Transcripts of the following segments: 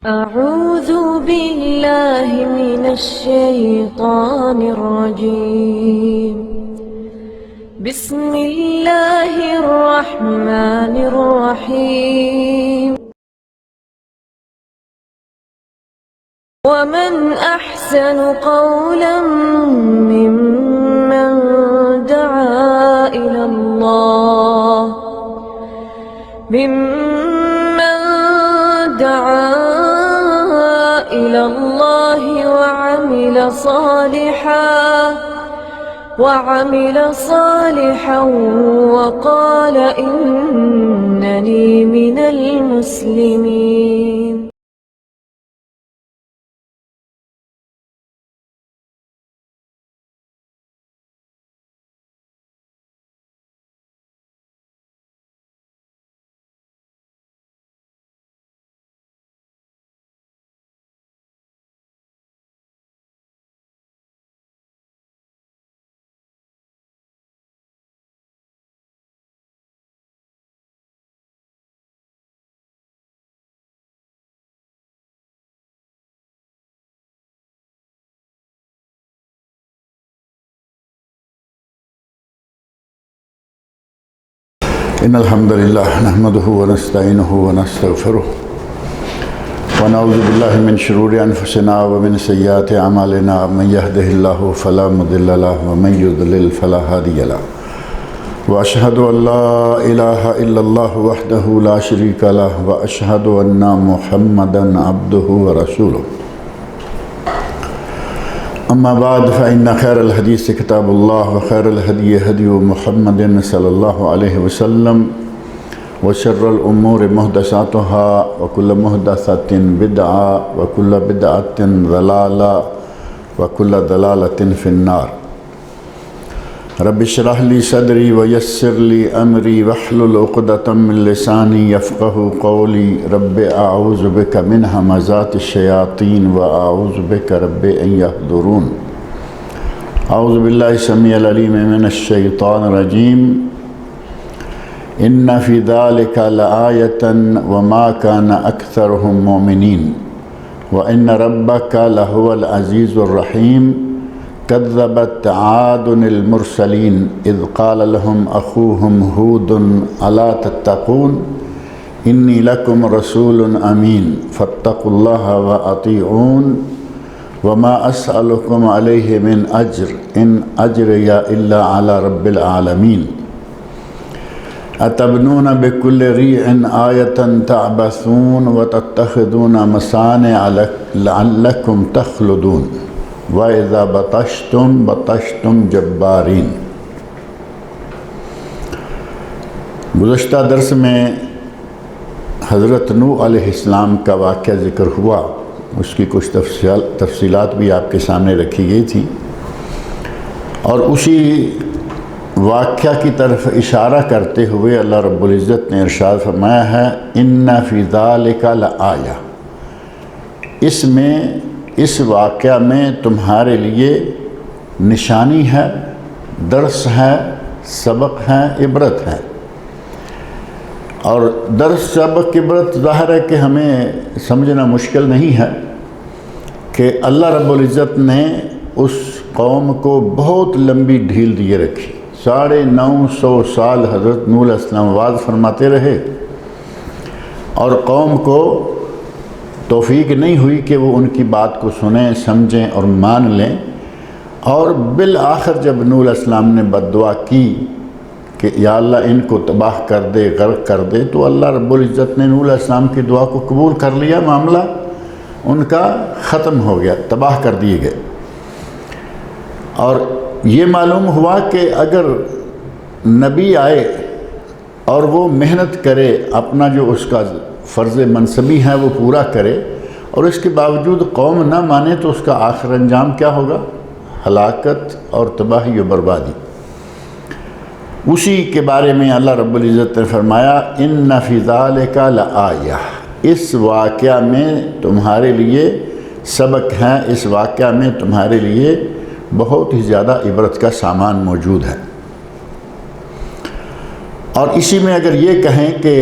أعوذ بالله من الشيطان الرجيم. بسم الله الرحمن الرحيم. ومن أحسن قولا ممن دعا إلى الله وعمل صالحا وقال إنني من المسلمين. إن الحمد لله نحمده ونستعينه ونستغفره ونعوذ بالله من شرور أنفسنا ومن سيئات أعمالنا. من يهده الله فلا مضل له ومن يضلل فلا هادي له. وأشهد أن لا إله إلا الله وحده لا شريك له وأشهد أن محمدا عبده ورسوله. أما بعد فإن خير الحديث كتاب الله وخير الهدي هدي محمد صلى الله عليه وسلم وشر الأمور محدثاتها وكل محدثة بدعة وكل بدعة ضلالة وكل ضلالة في النار. رب اشرح لي صدري ويسر لي أمري واحلل عقدة من لساني يفقه قولي. رب أعوذ بك من همزات الشياطين وأعوذ بك رب أن يحضرون. أعوذ بالله السميع العليم من الشيطان الرجيم. إن في ذلك لآية وما كان أكثرهم مؤمنين وإن ربك لهو العزيز الرحيم. كذبت عاد المرسلين إذ قال لهم أخوهم هود ألا تتقون إني لكم رسول أمين فاتقوا الله وأطيعون وما أسألكم عليه من أجر إن أجري إلا على رب العالمين. أتبنون بكل ريع آية تعبثون وتتخذون مصانع لعلكم تخلدون وَإِذَا بَطَشْتُمْ جَبَّارِينَ. گزشتہ درس میں حضرت نوح علیہ السلام کا واقعہ ذکر ہوا. اس کی کچھ تفصیلات بھی آپ کے سامنے رکھی گئی تھی اور اسی واقعہ کی طرف اشارہ کرتے ہوئے اللہ رب العزت نے ارشاد فرمایا ہے إِنَّ فِي ذَلِكَ لَآيَةً. اس واقعہ میں تمہارے لیے نشانی ہے، درس ہے، سبق ہے، عبرت ہے. اور درس سبق عبرت ظاہر ہے کہ ہمیں سمجھنا مشکل نہیں ہے کہ اللہ رب العزت نے اس قوم کو بہت لمبی ڈھیل دیے رکھی. 950 سال حضرت نوح علیہ السلام وعظ فرماتے رہے اور قوم کو توفیق نہیں ہوئی کہ وہ ان کی بات کو سنیں، سمجھیں اور مان لیں. اور بالآخر جب نوح علیہ السلام نے بد دعا کی کہ یا اللہ ان کو تباہ کر دے، غرق کر دے، تو اللہ رب العزت نے نوح علیہ السلام کی دعا کو قبول کر لیا. معاملہ ان کا ختم ہو گیا، تباہ کر دیے گئے. اور یہ معلوم ہوا کہ اگر نبی آئے اور وہ محنت کرے، اپنا جو اس کا فرض منصبی ہے وہ پورا کرے اور اس کے باوجود قوم نہ مانے تو اس کا آخر انجام کیا ہوگا؟ ہلاکت اور تباہی و بربادی. اسی کے بارے میں اللہ رب العزت نے فرمایا إِنَّ فِي ذَلِكَ لَآيَةً. اس واقعہ میں تمہارے لیے سبق ہے، اس واقعہ میں تمہارے لیے بہت ہی زیادہ عبرت کا سامان موجود ہے. اور اسی میں اگر یہ کہیں کہ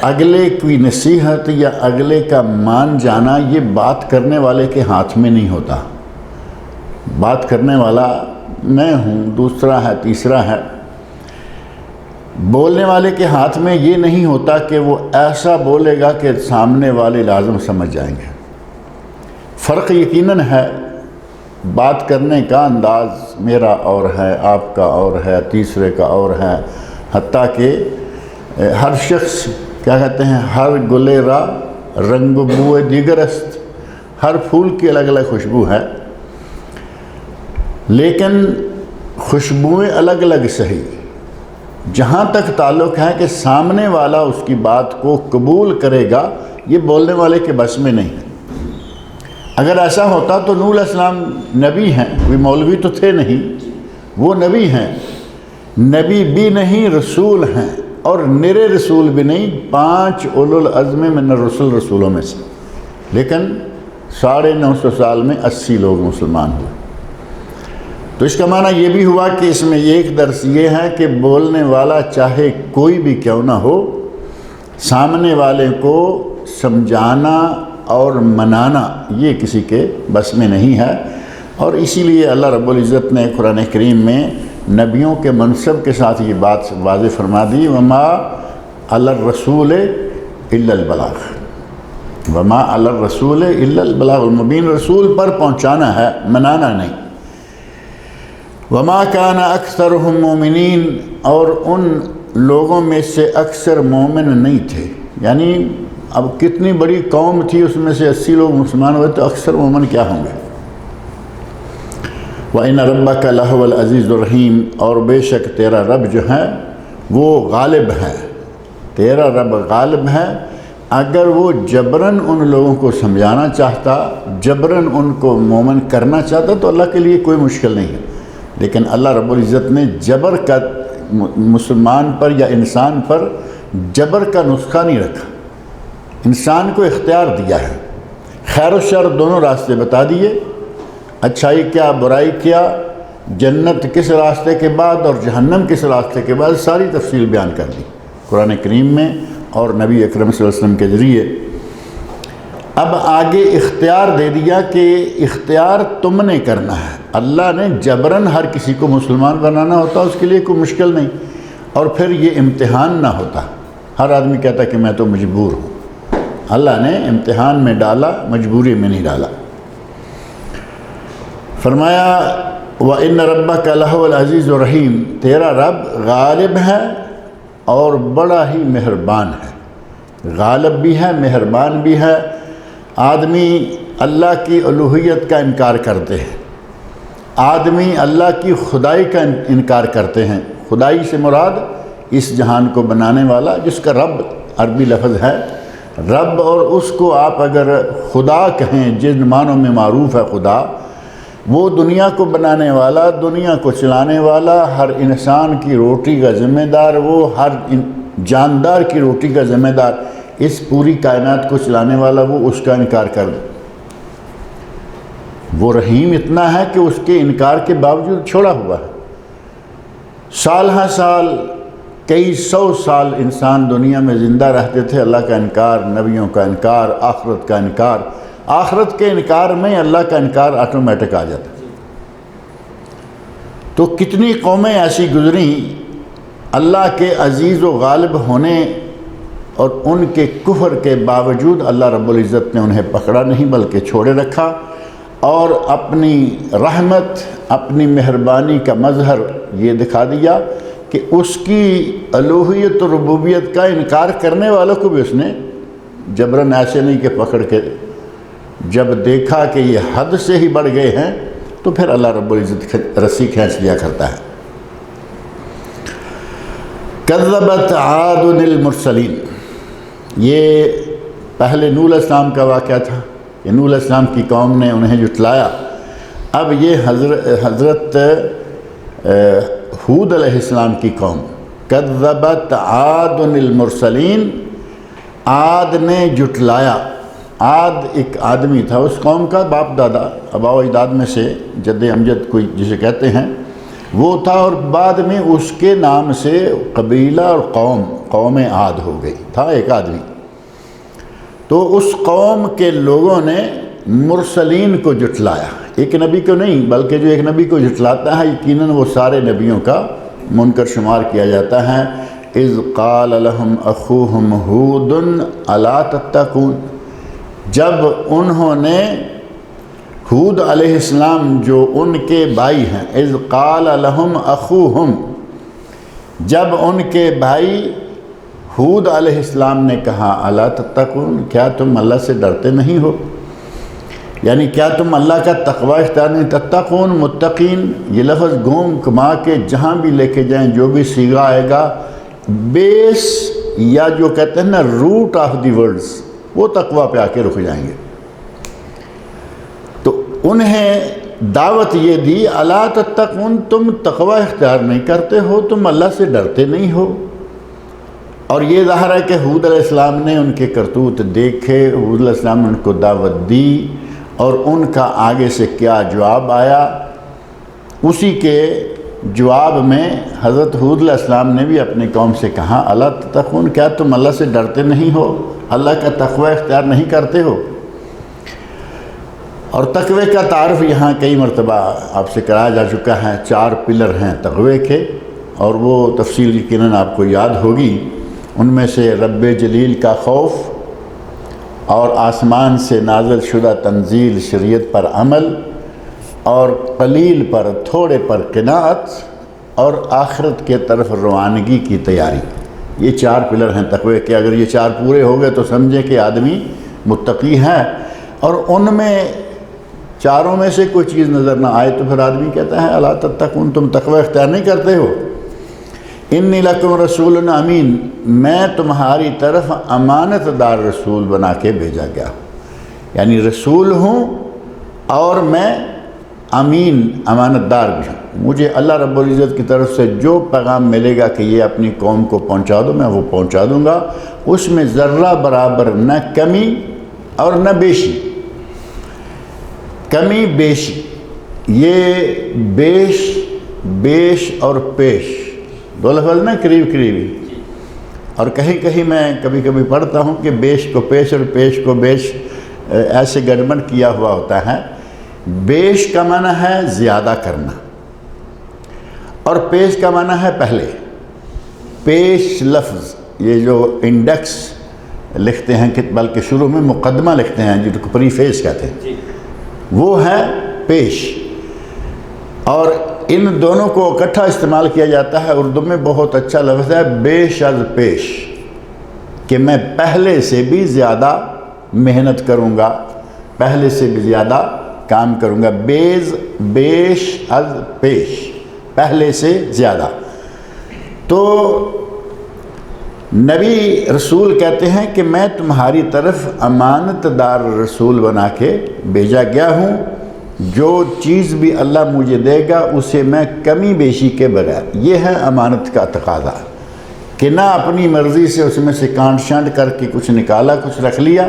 اگلے کی نصیحت یا اگلے کا مان جانا یہ بات کرنے والے کے ہاتھ میں نہیں ہوتا. بات کرنے والا میں ہوں، دوسرا ہے، تیسرا ہے. بولنے والے کے ہاتھ میں یہ نہیں ہوتا کہ وہ ایسا بولے گا کہ سامنے والے لازم سمجھ جائیں گے. فرق یقیناً ہے. بات کرنے کا انداز میرا اور ہے، آپ کا اور ہے، تیسرے کا اور ہے. حتیٰ کہ ہر شخص کیا کہتے ہیں، ہر گلے را رنگ بوئے دیگر است. ہر پھول کی الگ الگ خوشبو ہے، لیکن خوشبوئیں الگ الگ صحیح. جہاں تک تعلق ہے کہ سامنے والا اس کی بات کو قبول کرے گا، یہ بولنے والے کے بس میں نہیں. اگر ایسا ہوتا تو نوح علیہ السلام نبی ہیں، وہ مولوی تو تھے نہیں، وہ نبی ہیں. نبی بھی نہیں، رسول ہیں، اور نرے رسول بھی نہیں، 5 اولو العزم من الرسل رسولوں میں سے. لیکن 950 سال میں 80 لوگ مسلمان ہوئے. تو اس کا معنی یہ بھی ہوا کہ اس میں ایک درس یہ ہے کہ بولنے والا چاہے کوئی بھی کیوں نہ ہو، سامنے والے کو سمجھانا اور منانا یہ کسی کے بس میں نہیں ہے. اور اسی لیے اللہ رب العزت نے قرآن کریم میں نبیوں کے منصب کے ساتھ یہ بات واضح فرما دی، وما علی الرسول الا البلاغ. وما علی الرسول الا البلاغ المبین. رسول پر پہنچانا ہے، منانا نہیں. وما کان اکثرهم مومنین. اور ان لوگوں میں سے اکثر مومن نہیں تھے. یعنی اب کتنی بڑی قوم تھی، اس میں سے 80 لوگ مسلمان ہوئے تو اکثر مومن کیا ہوں گے. وَإِنَّ رَبَّكَ لَهُوَ الْعَزِيزُ الرَّحِيمُ. اور بے شک تیرا رب جو ہے وہ غالب ہے. تیرا رب غالب ہے. اگر وہ جبراً ان لوگوں کو سمجھانا چاہتا، جبراً ان کو مومن کرنا چاہتا تو اللہ کے لیے کوئی مشکل نہیں ہے. لیکن اللہ رب العزت نے جبر کا مسلمان پر یا انسان پر جبر کا نسخہ نہیں رکھا. انسان کو اختیار دیا ہے. خیر و شر دونوں راستے بتا دیے. اچھائی کیا، برائی کیا، جنت کس راستے کے بعد اور جہنم کس راستے کے بعد، ساری تفصیل بیان کر دی قرآن کریم میں اور نبی اکرم صلی اللہ علیہ وسلم کے ذریعے. اب آگے اختیار دے دیا کہ اختیار تم نے کرنا ہے. اللہ نے جبراً ہر کسی کو مسلمان بنانا ہوتا، اس کے لیے کوئی مشکل نہیں. اور پھر یہ امتحان نہ ہوتا. ہر آدمی کہتا کہ میں تو مجبور ہوں. اللہ نے امتحان میں ڈالا، مجبوری میں نہیں ڈالا. فرمایا وَإِنَّ رَبَّكَ لَهُوَ الْعَزِيزُ الرَّحِيمُ. تیرا رب غالب ہے اور بڑا ہی مہربان ہے. غالب بھی ہے، مہربان بھی ہے. آدمی اللہ کی الوہیت کا انکار کرتے ہیں، آدمی اللہ کی خدائی کا انکار کرتے ہیں. خدائی سے مراد اس جہان کو بنانے والا، جس کا رب عربی لفظ ہے رب. اور اس کو آپ اگر خدا کہیں جن معنوں میں معروف ہے خدا، وہ دنیا کو بنانے والا، دنیا کو چلانے والا، ہر انسان کی روٹی کا ذمہ دار، وہ ہر جاندار کی روٹی کا ذمہ دار، اس پوری کائنات کو چلانے والا، وہ اس کا انکار کر دے. وہ رحیم اتنا ہے کہ اس کے انکار کے باوجود چھوڑا ہوا ہے. سال ہر سال، کئی 100 سال انسان دنیا میں زندہ رہتے تھے. اللہ کا انکار، نبیوں کا انکار، آخرت کا انکار. آخرت کے انکار میں اللہ کا انکار آٹومیٹک آ جاتا. تو کتنی قومیں ایسی گزریں اللہ کے عزیز و غالب ہونے اور ان کے کفر کے باوجود اللہ رب العزت نے انہیں پکڑا نہیں بلکہ چھوڑے رکھا، اور اپنی رحمت، اپنی مہربانی کا مظہر یہ دکھا دیا کہ اس کی الوہیت و ربوبیت کا انکار کرنے والوں کو بھی اس نے جبراً ایسے نہیں کہ پکڑ کے، جب دیکھا کہ یہ حد سے ہی بڑھ گئے ہیں تو پھر اللہ رب العزت رسی کھینچ لیا کرتا ہے. کذبت عاد المرسلین. یہ پہلے نوح علیہ السلام کا واقعہ تھا کہ نوح علیہ السلام کی قوم نے انہیں جھٹلایا. اب یہ حضرت ہود علیہ السلام کی قوم. کذبت عاد المرسلین. عاد نے جھٹلایا. عاد ایک آدمی تھا اس قوم کا، باپ دادا، آباء و اجداد میں سے جد امجد کوئی جسے کہتے ہیں. وہ تھا، اور بعد میں اس کے نام سے قبیلہ اور قوم عاد ہو گئی، تھا ایک آدمی۔ تو اس قوم کے لوگوں نے مرسلین کو جھٹلایا، ایک نبی کو نہیں بلکہ جو ایک نبی کو جھٹلاتا ہے یقیناً وہ سارے نبیوں کا منکر شمار کیا جاتا ہے۔ اذ قال لهم اخوهم ہود الا تتقون، جب انہوں نے ہود علیہ السلام جو ان کے بھائی ہیں، اذ قال لهم اخوهم، جب ان کے بھائی ہود علیہ السلام نے کہا الا تتقون، کیا تم اللہ سے ڈرتے نہیں ہو؟ یعنی کیا تم اللہ کا تقوی اختیار نہیں؟ تتقون متقین، یہ لفظ گھوم کما کے جہاں بھی لے کے جائیں جو بھی صیغہ آئے گا، بیس یا جو کہتے ہیں نا روٹ آف دی ورڈز، وہ تقوی پہ آ کے رک جائیں گے۔ تو انہیں دعوت یہ دی الا تتقون، تم تقوی اختیار نہیں کرتے ہو، تم اللہ سے ڈرتے نہیں ہو۔ اور یہ ظاہر ہے کہ ہود علیہ السلام نے ان کے کرتوت دیکھے، ہود علیہ السلام نے ان کو دعوت دی، اور ان کا آگے سے کیا جواب آیا، اسی کے جواب میں حضرت ہود علیہ السلام نے بھی اپنی قوم سے کہا الا تتقون، کیا تم اللہ سے ڈرتے نہیں ہو، اللہ کا تقوی اختیار نہیں کرتے ہو؟ اور تقوی کا تعارف یہاں کئی مرتبہ آپ سے کرایا جا چکا ہے، 4 پلر ہیں تقوی کے، اور وہ تفصیل یقیناً آپ کو یاد ہوگی۔ ان میں سے رب جلیل کا خوف، اور آسمان سے نازل شدہ تنزیل شریعت پر عمل، اور قلیل پر تھوڑے پر قناعت، اور آخرت کے طرف روانگی کی تیاری، یہ 4 پلر ہیں تقوی کے۔ اگر یہ 4 پورے ہو گئے تو سمجھیں کہ آدمی متقی ہے، اور ان میں 4 میں سے کوئی چیز نظر نہ آئے تو پھر آدمی کہتا ہے الا تتقون، تم تقوی اختیار نہیں کرتے ہو۔ انی لکم رسول امین، میں تمہاری طرف امانت دار رسول بنا کے بھیجا گیا ہوں، یعنی رسول ہوں اور میں امین امانت دار بھی ہوں۔ مجھے اللہ رب العزت کی طرف سے جو پیغام ملے گا کہ یہ اپنی قوم کو پہنچا دو، میں وہ پہنچا دوں گا، اس میں ذرہ برابر نہ کمی اور نہ بیشی۔ کمی بیشی، یہ بیش اور پیش، 2 لفظ نا قریب قریبی، اور کہیں میں کبھی پڑھتا ہوں کہ بیش کو پیش اور پیش کو بیش ایسے گڑبڑ کیا ہوا ہوتا ہے۔ بیش کا معنی ہے زیادہ کرنا، اور پیش کا معنی ہے پہلے۔ پیش لفظ یہ جو انڈیکس لکھتے ہیں، بلکہ شروع میں مقدمہ لکھتے ہیں جن کو پری فیس کہتے ہیں، وہ ہے پیش۔ اور ان دونوں کو اکٹھا استعمال کیا جاتا ہے، اردو میں بہت اچھا لفظ ہے بیش از پیش، کہ میں پہلے سے بھی زیادہ محنت کروں گا، پہلے سے بھی زیادہ کام کروں گا۔ بیش از پیش، پہلے سے زیادہ۔ تو نبی رسول کہتے ہیں کہ میں تمہاری طرف امانت دار رسول بنا کے بھیجا گیا ہوں، جو چیز بھی اللہ مجھے دے گا اسے میں کمی بیشی کے بغیر، یہ ہے امانت کا تقاضا، کہ نہ اپنی مرضی سے اس میں سے کانٹ شانٹ کر کے کچھ نکالا، کچھ رکھ لیا،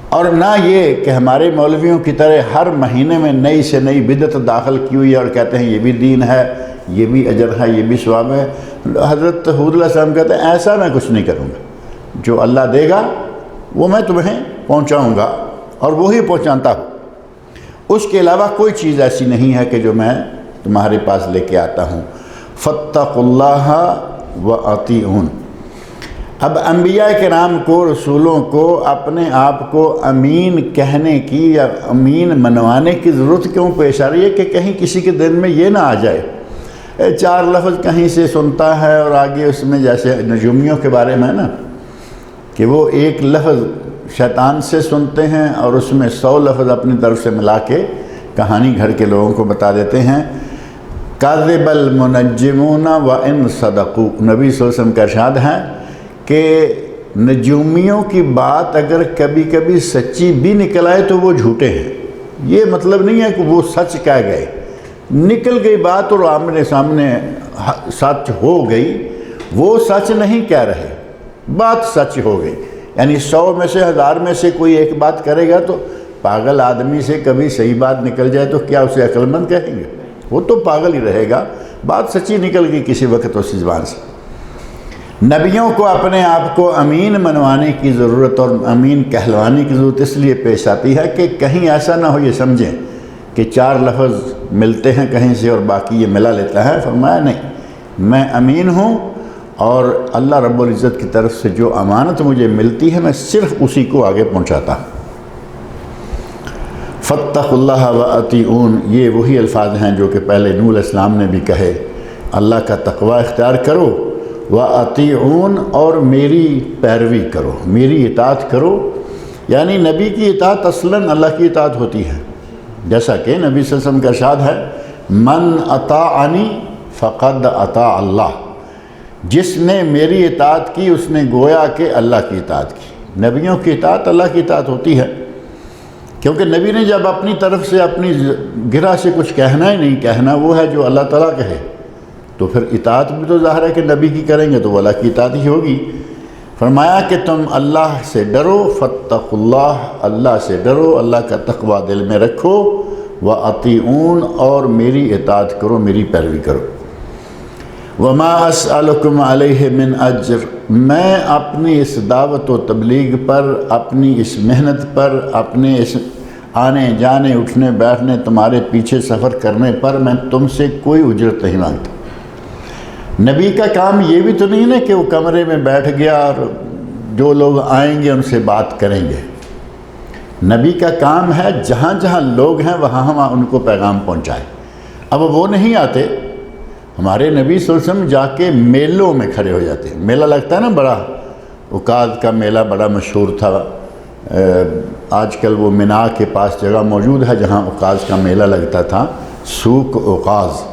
اور نہ یہ کہ ہمارے مولویوں کی طرح ہر مہینے میں نئی سے نئی بدعت داخل کی ہوئی ہے اور کہتے ہیں یہ بھی دین ہے، یہ بھی اجر ہے، یہ بھی ثواب ہے۔ حضرت ہود علیہ السلام کہتے ہیں ایسا میں کچھ نہیں کروں گا، جو اللہ دے گا وہ میں تمہیں پہنچاؤں گا، اور وہی پہنچاتا ہوں، اس کے علاوہ کوئی چیز ایسی نہیں ہے کہ جو میں تمہارے پاس لے کے آتا ہوں۔ فاتقوا اللہ واطیعون۔ اب انبیاء کرام کو، رسولوں کو اپنے آپ کو امین کہنے کی یا امین منوانے کی ضرورت کیوں پیش آ رہی ہے؟ کہ کہیں کسی کے دل میں یہ نہ آ جائے 4 لفظ کہیں سے سنتا ہے اور آگے اس میں جیسے نجومیوں کے بارے میں نا، کہ وہ ایک لفظ شیطان سے سنتے ہیں اور اس میں 100 لفظ اپنی طرف سے ملا کے کہانی گھر کے لوگوں کو بتا دیتے ہیں۔ کاذب المنجمون وان صدقوا، نبی صلی اللہ علیہ وسلم کا ارشاد ہے کہ نجومیوں کی بات اگر کبھی کبھی سچی بھی نکل آئے تو وہ جھوٹے ہیں۔ یہ مطلب نہیں ہے کہ وہ سچ کہہ گئے، نکل گئی بات اور آمنے سامنے سچ ہو گئی، وہ سچ نہیں کہہ رہے، بات سچ ہو گئی۔ یعنی 100 میں سے 1000 میں سے کوئی ایک بات کرے گا تو پاگل آدمی سے کبھی صحیح بات نکل جائے تو کیا اسے عقل مند کہیں گے؟ وہ تو پاگل ہی رہے گا، بات سچی نکل گئی کسی وقت اس زبان سے۔ نبیوں کو اپنے آپ کو امین منوانے کی ضرورت اور امین کہلوانے کی ضرورت اس لیے پیش آتی ہے کہ کہیں ایسا نہ ہو یہ سمجھیں کہ 4 لفظ ملتے ہیں کہیں سے اور باقی یہ ملا لیتا ہے۔ فرمایا نہیں، میں امین ہوں اور اللہ رب العزت کی طرف سے جو امانت مجھے ملتی ہے میں صرف اسی کو آگے پہنچاتا ہوں۔ فاتقوا اللہ واطیعون، یہ وہی الفاظ ہیں جو کہ پہلے نوح علیہ السلام نے بھی کہے، اللہ کا تقوی اختیار کرو، واطیعون، اور میری پیروی کرو، میری اطاعت کرو۔ یعنی نبی کی اطاعت اصلاً اللہ کی اطاعت ہوتی ہے، جیسا کہ نبی صلی اللہ علیہ وسلم کا ارشاد ہے، من اطاعنی فقد اطاع اللہ، جس نے میری اطاعت کی اس نے گویا کہ اللہ کی اطاعت کی۔ نبیوں کی اطاعت اللہ کی اطاعت ہوتی ہے، کیونکہ نبی نے جب اپنی طرف سے اپنی گرہ سے کچھ کہنا ہی نہیں، کہنا وہ ہے جو اللہ تعالیٰ کہے، تو پھر اطاعت بھی تو ظاہر ہے کہ نبی کی کریں گے تو وہ اللہ کی اطاعت ہی ہوگی۔ فرمایا کہ تم اللہ سے ڈرو، فاتقوا اللہ، اللہ سے ڈرو، اللہ کا تقوی دل میں رکھو، واطیعون، اور میری اطاعت کرو، میری پیروی کرو۔ وما اسألکم علیہ من اجر، میں اپنی اس دعوت و تبلیغ پر، اپنی اس محنت پر، اپنے اس آنے جانے اٹھنے بیٹھنے تمہارے پیچھے سفر کرنے پر میں تم سے کوئی اجرت نہیں مانگتا۔ نبی کا کام یہ بھی تو نہیں ہے کہ وہ کمرے میں بیٹھ گیا اور جو لوگ آئیں گے ان سے بات کریں گے۔ نبی کا کام ہے جہاں جہاں لوگ ہیں وہاں ان کو پیغام پہنچائے۔ اب وہ نہیں آتے، ہمارے نبی صلی اللہ علیہ وسلم جا کے میلوں میں کھڑے ہو جاتے ہیں۔ میلہ لگتا ہے نا بڑا، عکاظ کا میلہ بڑا مشہور تھا، آج کل وہ منا کے پاس جگہ موجود ہے جہاں عکاظ کا میلہ لگتا تھا، سوق عکاظ۔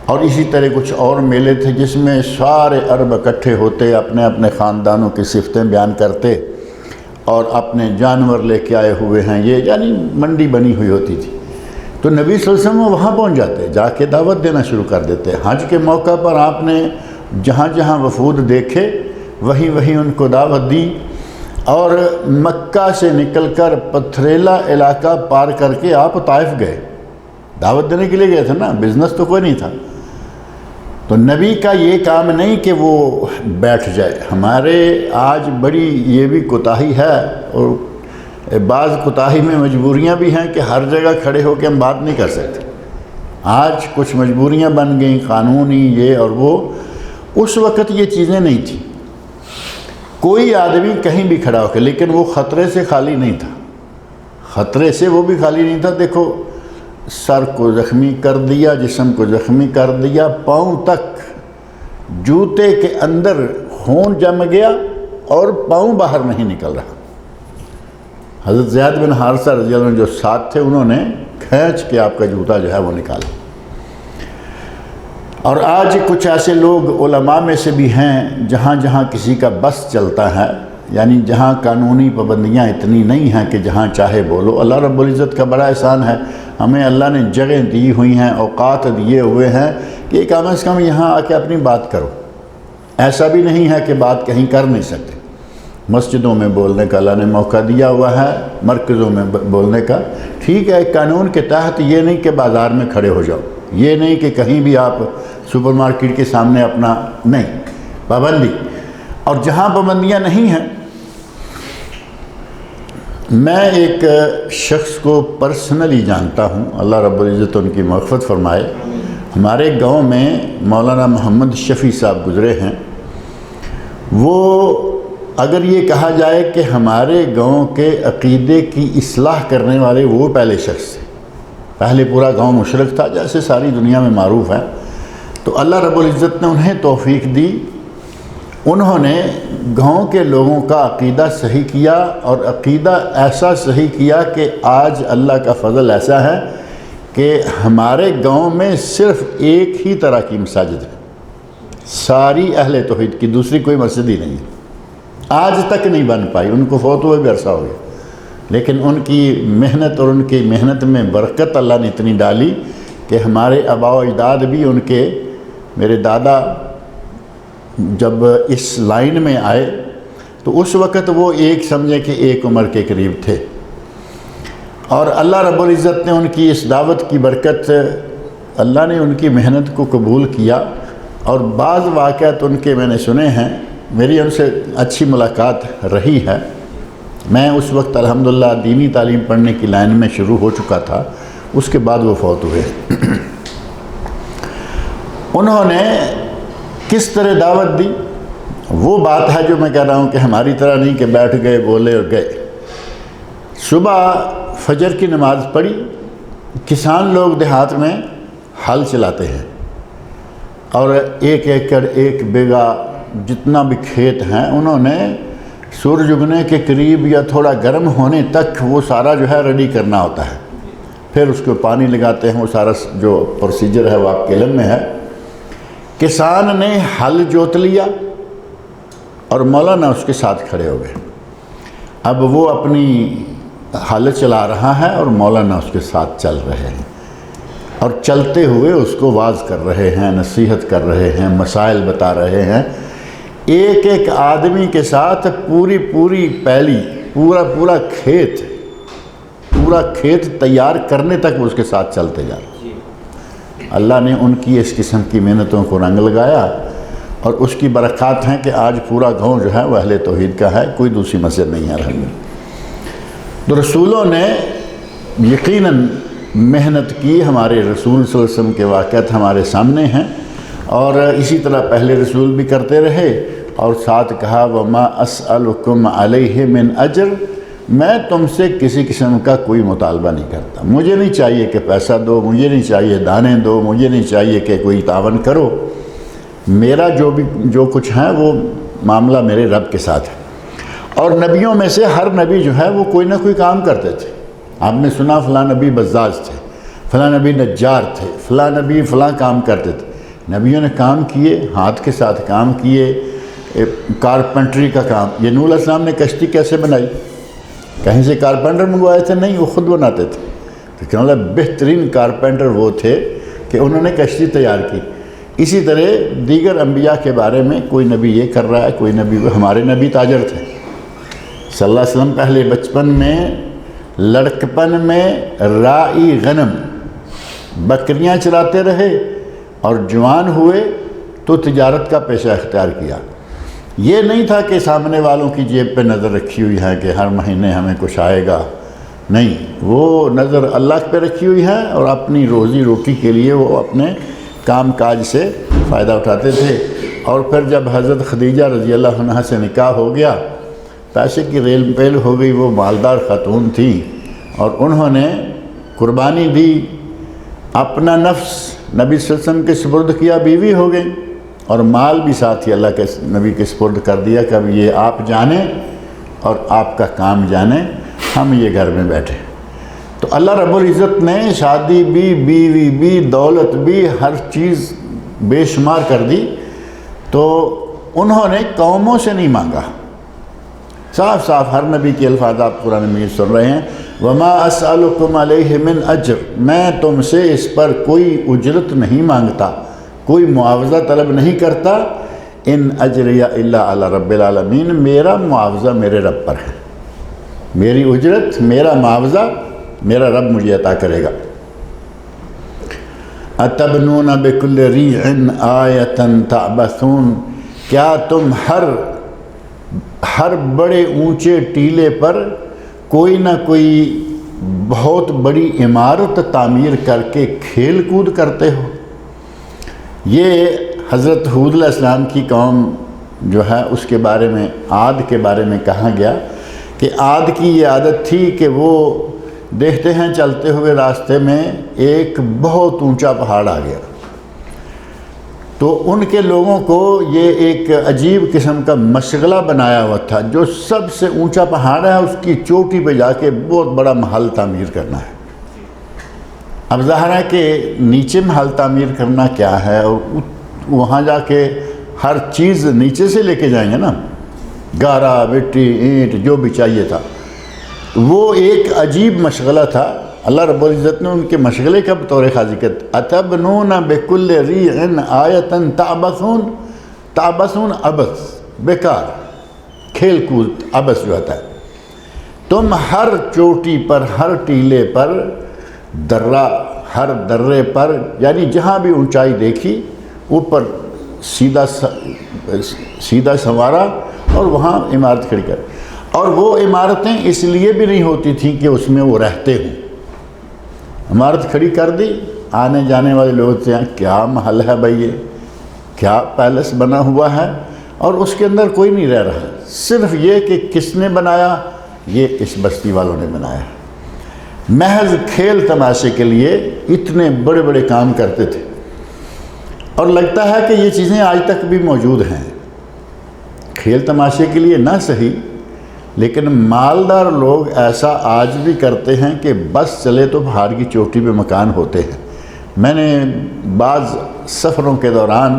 اور اسی طرح کچھ اور میلے تھے جس میں سارے عرب اکٹھے ہوتے، اپنے اپنے خاندانوں کی صفتیں بیان کرتے اور اپنے جانور لے کے آئے ہوئے ہیں، یہ یعنی منڈی بنی ہوئی ہوتی تھی۔ تو نبی صلی اللہ علیہ وسلم وہاں پہنچ جاتے، جا کے دعوت دینا شروع کر دیتے۔ حج کے موقع پر آپ نے جہاں جہاں وفود دیکھے وہیں وہیں ان کو دعوت دی، اور مکہ سے نکل کر پتھریلا علاقہ پار کر کے آپ طائف گئے، دعوت دینے کے لیے گئے تھے نا، بزنس تو کوئی نہیں تھا۔ تو نبی کا یہ کام نہیں کہ وہ بیٹھ جائے۔ ہمارے آج بڑی یہ بھی کوتاہی ہے، اور بعض کوتاہی میں مجبوریاں بھی ہیں کہ ہر جگہ کھڑے ہو کے ہم بات نہیں کر سکتے۔ آج کچھ مجبوریاں بن گئیں، قانونی یہ اور وہ، اس وقت یہ چیزیں نہیں تھیں۔ کوئی آدمی کہیں بھی کھڑا ہو کے، لیکن وہ خطرے سے خالی نہیں تھا، خطرے سے وہ بھی خالی نہیں تھا۔ دیکھو، سر کو زخمی کر دیا، جسم کو زخمی کر دیا، پاؤں تک جوتے کے اندر خون جم گیا اور پاؤں باہر نہیں نکل رہا۔ حضرت زید بن حارثہ رضی اللہ عنہ جو ساتھ تھے انہوں نے کھینچ کے آپ کا جوتا جو ہے وہ نکالا۔ اور آج کچھ ایسے لوگ علماء میں سے بھی ہیں جہاں جہاں کسی کا بس چلتا ہے، یعنی جہاں قانونی پابندیاں اتنی نہیں ہیں کہ جہاں چاہے بولو۔ اللہ رب العزت کا بڑا احسان ہے، ہمیں اللہ نے جگہ دی ہوئی ہیں، اوقات دیے ہوئے ہیں کہ کم از کم یہاں آ کے اپنی بات کرو۔ ایسا بھی نہیں ہے کہ بات کہیں کر نہیں سکتے۔ مسجدوں میں بولنے کا اللہ نے موقع دیا ہوا ہے، مرکزوں میں بولنے کا، ٹھیک ہے، قانون کے تحت، یہ نہیں کہ بازار میں کھڑے ہو جاؤ، یہ نہیں کہ کہیں بھی آپ سپر مارکیٹ کے سامنے اپنا، نہیں، پابندی۔ اور جہاں پابندیاں نہیں ہیں، میں ایک شخص کو پرسنلی جانتا ہوں، اللہ رب العزت ان کی مغفرت فرمائے۔ ہمارے گاؤں میں مولانا محمد شفیع صاحب گزرے ہیں۔ وہ اگر یہ کہا جائے کہ ہمارے گاؤں کے عقیدے کی اصلاح کرنے والے وہ پہلے شخص تھے، پہلے پورا گاؤں مشرک تھا جیسے ساری دنیا میں معروف ہے، تو اللہ رب العزت نے انہیں توفیق دی، انہوں نے گاؤں کے لوگوں کا عقیدہ صحیح کیا، اور عقیدہ ایسا صحیح کیا کہ آج اللہ کا فضل ایسا ہے کہ ہمارے گاؤں میں صرف ایک ہی طرح کی مساجد ہے، ساری اہل توحید کی، دوسری کوئی مسجد ہی نہیں ہے، آج تک نہیں بن پائی، ان کو فوت ہوئے بھی عرصہ ہو گیا، لیکن ان کی محنت اور ان کی محنت میں برکت اللہ نے اتنی ڈالی کہ ہمارے آباء و اجداد بھی، ان کے میرے دادا جب اس لائن میں آئے تو اس وقت وہ ایک سمجھے کہ ایک عمر کے قریب تھے، اور اللہ رب العزت نے ان کی اس دعوت کی برکت اللہ نے ان کی محنت کو قبول کیا، اور بعض واقعات ان کے میں نے سنے ہیں، میری ان سے اچھی ملاقات رہی ہے۔ میں اس وقت الحمدللہ دینی تعلیم پڑھنے کی لائن میں شروع ہو چکا تھا، اس کے بعد وہ فوت ہوئے۔ انہوں نے کس طرح دعوت دی، وہ بات ہے جو میں کہہ رہا ہوں کہ ہماری طرح نہیں کہ بیٹھ گئے بولے اور گئے۔ صبح فجر کی نماز پڑھی، کسان لوگ دیہات میں ہل چلاتے ہیں، اور 1 ایکڑ 1 بیگھہ جتنا بھی کھیت ہیں، انہوں نے سورج اگنے کے قریب یا تھوڑا گرم ہونے تک وہ سارا جو ہے ریڈی کرنا ہوتا ہے، پھر اس کو پانی لگاتے ہیں، وہ سارا جو پروسیجر ہے وہ آپ کے علم میں ہے۔ کسان نے ہل جوت لیا اور مولانا اس کے ساتھ کھڑے ہو گئے۔ اب وہ اپنی ہل چلا رہا ہے اور مولانا اس کے ساتھ چل رہے ہیں، اور چلتے ہوئے اس کو واعظ کر رہے ہیں، نصیحت کر رہے ہیں، مسائل بتا رہے ہیں۔ ایک ایک آدمی کے ساتھ پوری پیلی، پورا کھیت تیار کرنے تک اس کے ساتھ چلتے جا رہے۔ اللہ نے ان کی اس قسم کی محنتوں کو رنگ لگایا، اور اس کی برکات ہیں کہ آج پورا گاؤں جو ہے وہ اہل توحید کا ہے، کوئی دوسری مسجد نہیں ہے الحمدللہ۔ تو رسولوں نے یقیناً محنت کی، ہمارے رسول صلی اللہ علیہ وسلم کے واقعات ہمارے سامنے ہیں، اور اسی طرح پہلے رسول بھی کرتے رہے، اور ساتھ کہا وَمَا أَسْأَلُكُمْ عَلَيْهِ مِنْ أَجْرٍ، میں تم سے کسی قسم کا کوئی مطالبہ نہیں کرتا، مجھے نہیں چاہیے کہ پیسہ دو، مجھے نہیں چاہیے دانے دو، مجھے نہیں چاہیے کہ کوئی تعاون کرو، میرا جو کچھ ہے وہ معاملہ میرے رب کے ساتھ ہے۔ اور نبیوں میں سے ہر نبی جو ہے وہ کوئی نہ کوئی کام کرتے تھے۔ آپ نے سنا فلاں نبی بزاز تھے، فلاں نبی نجار تھے، فلاں نبی فلاں کام کرتے تھے۔ نبیوں نے کام کیے، ہاتھ کے ساتھ کام کیے، کارپنٹری کا کام۔ یہ نوح علیہ السلام نے کشتی کیسے بنائی؟ کہیں سے کارپنٹر منگوائے تھے؟ نہیں، وہ خود بناتے تھے۔ تو مطلب بہترین کارپنٹر وہ تھے کہ انہوں نے کشتی تیار کی۔ اسی طرح دیگر انبیاء کے بارے میں کوئی نبی یہ کر رہا ہے، کوئی نبی، ہمارے نبی تاجر تھے صلی اللہ علیہ وسلم۔ پہلے بچپن میں، لڑکپن میں راعی غنم، بکریاں چراتے رہے، اور جوان ہوئے تو تجارت کا پیشہ اختیار کیا۔ یہ نہیں تھا کہ سامنے والوں کی جیب پہ نظر رکھی ہوئی ہے کہ ہر مہینے ہمیں کچھ آئے گا، نہیں، وہ نظر اللہ پہ رکھی ہوئی ہے، اور اپنی روزی روٹی کے لیے وہ اپنے کام کاج سے فائدہ اٹھاتے تھے۔ اور پھر جب حضرت خدیجہ رضی اللہ عنہا سے نکاح ہو گیا، پیسے کی ریل پیل ہو گئی، وہ مالدار خاتون تھیں، اور انہوں نے قربانی دی، اپنا نفس نبی صلی اللہ علیہ وسلم کے سپرد کیا، بیوی ہو گئی، اور مال بھی ساتھ ہی اللہ کے نبی کے سپرد کر دیا کہ اب یہ آپ جانیں اور آپ کا کام جانیں، ہم یہ گھر میں بیٹھے۔ تو اللہ رب العزت نے شادی بھی، بیوی بھی، دولت بھی، ہر چیز بے شمار کر دی۔ تو انہوں نے قوموں سے نہیں مانگا، صاف صاف ہر نبی کے الفاظ آپ قرآن میں سن رہے ہیں، وَمَا أَسْأَلُكُمْ عَلَيْهِ مِنْ أَجْرٍ، میں تم سے اس پر کوئی اجرت نہیں مانگتا، کوئی معاوضہ طلب نہیں کرتا، ان اجریہ الا علی رب العالمین، میرا معاوضہ میرے رب پر ہے، میری اجرت، میرا معاوضہ میرا رب مجھے عطا کرے گا۔ اتبنون بکل ریع آیۃ تعبثون، کیا تم ہر بڑے اونچے ٹیلے پر کوئی نہ کوئی بہت بڑی عمارت تعمیر کر کے کھیل کود کرتے ہو؟ یہ حضرت ہود علیہ السلام کی قوم جو ہے اس کے بارے میں، عاد کے بارے میں کہا گیا کہ عاد کی یہ عادت تھی کہ وہ دیکھتے ہیں چلتے ہوئے راستے میں ایک بہت اونچا پہاڑ آ گیا، تو ان کے لوگوں کو یہ ایک عجیب قسم کا مشغلہ بنایا ہوا تھا، جو سب سے اونچا پہاڑ ہے اس کی چوٹی پہ جا کے بہت بڑا محل تعمیر کرنا ہے۔ اب ظاہر ہے کہ نیچے محل تعمیر کرنا کیا ہے، اور وہاں جا کے ہر چیز نیچے سے لے کے جائیں گے نا، گارا، مٹی، اینٹ، جو بھی چاہیے تھا، وہ ایک عجیب مشغلہ تھا۔ اللہ رب العزت نے ان کے مشغلے کا بطور خاص ذکر، اتبنون بکل ریع آیۃ تعبثون، تعبثون عبث، بیکار، کھیل کود، عبث جو ہوتا ہے، تم ہر چوٹی پر، ہر ٹیلے پر درہ ہر درے پر، یعنی جہاں بھی اونچائی دیکھی اوپر سیدھا سنوارا اور وہاں عمارت کھڑی کر. اور وہ عمارتیں اس لیے بھی نہیں ہوتی تھیں کہ اس میں وہ رہتے ہوں. عمارت کھڑی کر دی، آنے جانے والے لوگ تھے کیا محل ہے بھائی، یہ کیا پیلس بنا ہوا ہے، اور اس کے اندر کوئی نہیں رہ رہا. صرف یہ کہ کس نے بنایا، یہ اس بستی والوں نے بنایا. محض کھیل تماشے کے لیے اتنے بڑے بڑے کام کرتے تھے. اور لگتا ہے کہ یہ چیزیں آج تک بھی موجود ہیں. کھیل تماشے کے لیے نہ صحیح، لیکن مالدار لوگ ایسا آج بھی کرتے ہیں کہ بس چلے تو پہاڑ کی چوٹی پہ مکان ہوتے ہیں. میں نے بعض سفروں کے دوران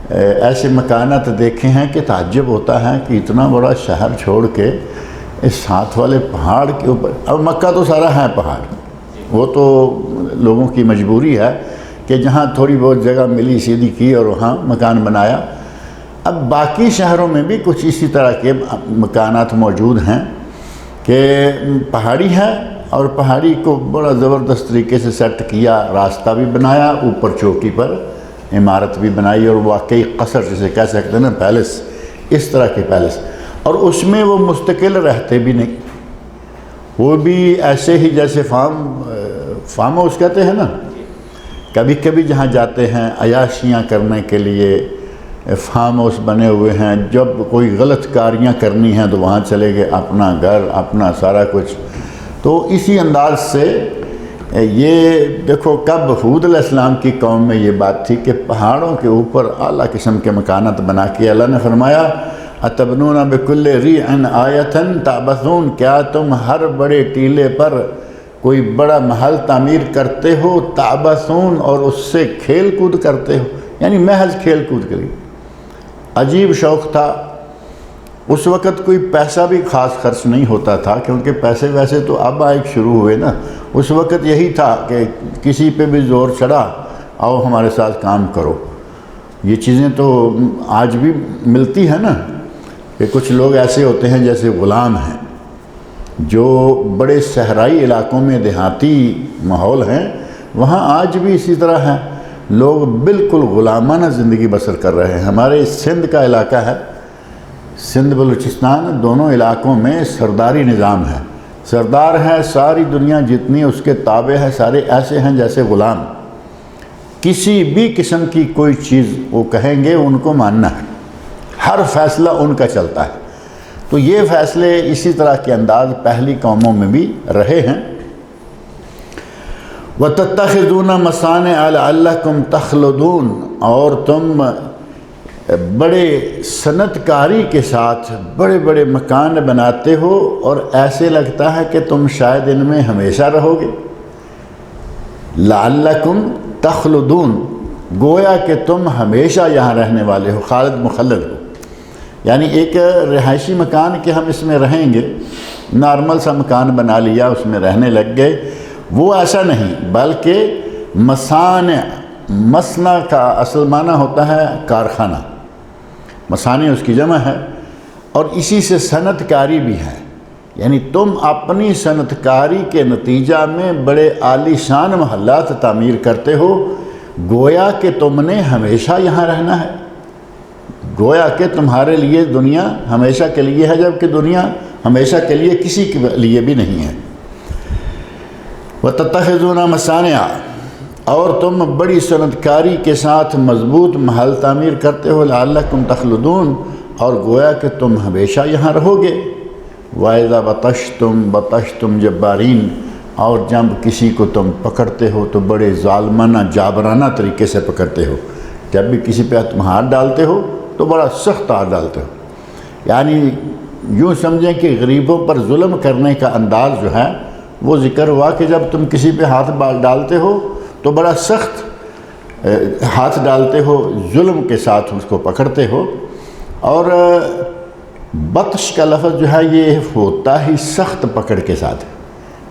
ایسے مکانات دیکھے ہیں کہ تعجب ہوتا ہے کہ اتنا بڑا شہر چھوڑ کے اس ساتھ والے پہاڑ کے اوپر. اب مکہ تو سارا ہے پہاڑ، وہ تو لوگوں کی مجبوری ہے کہ جہاں تھوڑی بہت جگہ ملی سیدھی کی اور وہاں مکان بنایا. اب باقی شہروں میں بھی کچھ اسی طرح کے مکانات موجود ہیں کہ پہاڑی ہے اور پہاڑی کو بڑا زبردست طریقے سے سیٹ کیا، راستہ بھی بنایا، اوپر چوٹی پر عمارت بھی بنائی، اور واقعی قصر جسے کہہ سکتے ہیں نا، پیلس، اس طرح کے پیلس. اور اس میں وہ مستقل رہتے بھی نہیں، وہ بھی ایسے ہی جیسے فارم ہاؤس کہتے ہیں نا، کبھی کبھی جہاں جاتے ہیں عیاشیاں کرنے کے لیے فارم ہاؤس بنے ہوئے ہیں. جب کوئی غلط کاریاں کرنی ہیں تو وہاں چلے گئے، اپنا گھر، اپنا سارا کچھ. تو اسی انداز سے یہ دیکھو کب ہود علیہ السلام کی قوم میں یہ بات تھی کہ پہاڑوں کے اوپر اعلیٰ قسم کے مکانات بنا کے اللہ نے فرمایا اتبنون بکل ریع آیۃ تعبثون، کیا تم ہر بڑے ٹیلے پر کوئی بڑا محل تعمیر کرتے ہو، تعبثون، اور اس سے کھیل کود کرتے ہو، یعنی محض کھیل کود کے لیے. عجیب شوق تھا. اس وقت کوئی پیسہ بھی خاص خرچ نہیں ہوتا تھا، کیونکہ پیسے ویسے تو اب آئے شروع ہوئے نا. اس وقت یہی تھا کہ کسی پہ بھی زور چڑھا، آؤ ہمارے ساتھ کام کرو. یہ چیزیں تو آج بھی ملتی ہیں نا، کہ کچھ لوگ ایسے ہوتے ہیں جیسے غلام ہیں، جو بڑے صحرائی علاقوں میں دیہاتی ماحول ہیں، وہاں آج بھی اسی طرح ہے. لوگ بالکل غلامانہ زندگی بسر کر رہے ہیں. ہمارے سندھ کا علاقہ ہے، سندھ بلوچستان، دونوں علاقوں میں سرداری نظام ہے. سردار ہے، ساری دنیا جتنی اس کے تابع ہے سارے ایسے ہیں جیسے غلام. کسی بھی قسم کی کوئی چیز وہ کہیں گے ان کو ماننا ہے، ہر فیصلہ ان کا چلتا ہے. تو یہ فیصلے اسی طرح کے انداز پہلی قوموں میں بھی رہے ہیں. وَتَتَّخِذُونَ مَصَانِعَ لَعَلَّكُمْ تَخْلُدُونَ، اور تم بڑے صنعت کاری کے ساتھ بڑے بڑے مکان بناتے ہو اور ایسے لگتا ہے کہ تم شاید ان میں ہمیشہ رہو گے. لَعَلَّكُمْ تَخْلُدُونَ، گویا کہ تم ہمیشہ یہاں رہنے والے ہو، خالد مخلد ہو. یعنی ایک رہائشی مکان کہ ہم اس میں رہیں گے، نارمل سا مکان بنا لیا، اس میں رہنے لگ گئے، وہ ایسا نہیں، بلکہ مصانع، مصنع کا اصل معنی ہوتا ہے کارخانہ، مصانع اس کی جمع ہے، اور اسی سے صنعت کاری بھی ہے. یعنی تم اپنی صنعت کاری کے نتیجہ میں بڑے عالی شان محلات تعمیر کرتے ہو، گویا کہ تم نے ہمیشہ یہاں رہنا ہے، گویا کہ تمہارے لیے دنیا ہمیشہ کے لیے ہے، جبکہ دنیا ہمیشہ کے لیے کسی کے لیے بھی نہیں ہے. وَتَتَّخِذُونَ مَصَانِعَ، اور تم بڑی صنعت کاری کے ساتھ مضبوط محل تعمیر کرتے ہو، لَعَلَّكُمْ تَخْلُدُونَ، اور گویا کہ تم ہمیشہ یہاں رہو گے. وَإِذَا بَطَشْتُمْ بَطَشْتُمْ جَبَّارِينَ، اور جب کسی کو تم پکڑتے ہو تو بڑے ظالمانہ جابرانہ طریقے سے پکڑتے ہو. جب بھی کسی پہ تم ہاتھ ڈالتے ہو تو بڑا سخت ہاتھ ڈالتے ہو. یعنی یوں سمجھیں کہ غریبوں پر ظلم کرنے کا انداز جو ہے وہ ذکر ہوا کہ جب تم کسی پہ ہاتھ ڈالتے ہو تو بڑا سخت ہاتھ ڈالتے ہو، ظلم کے ساتھ اس کو پکڑتے ہو. اور بطش کا لفظ جو ہے یہ ہوتا ہی سخت پکڑ کے ساتھ.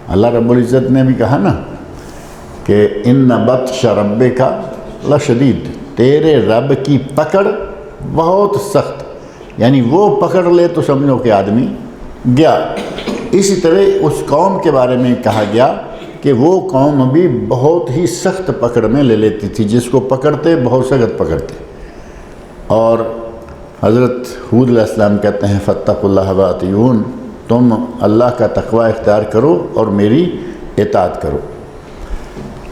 اللہ رب العزت نے بھی کہا نا کہ ان بطش ربک لشدید، تیرے رب کی پکڑ بہت سخت، یعنی وہ پکڑ لے تو سمجھو کہ آدمی گیا. اسی طرح اس قوم کے بارے میں کہا گیا کہ وہ قوم بھی بہت ہی سخت پکڑ میں لے لیتی تھی، جس کو پکڑتے بہت سخت پکڑتے. اور حضرت حود علیہ السلام کہتے ہیں فاتقوا اللہ وأطیعون، تم اللہ کا تقوی اختیار کرو اور میری اطاعت کرو.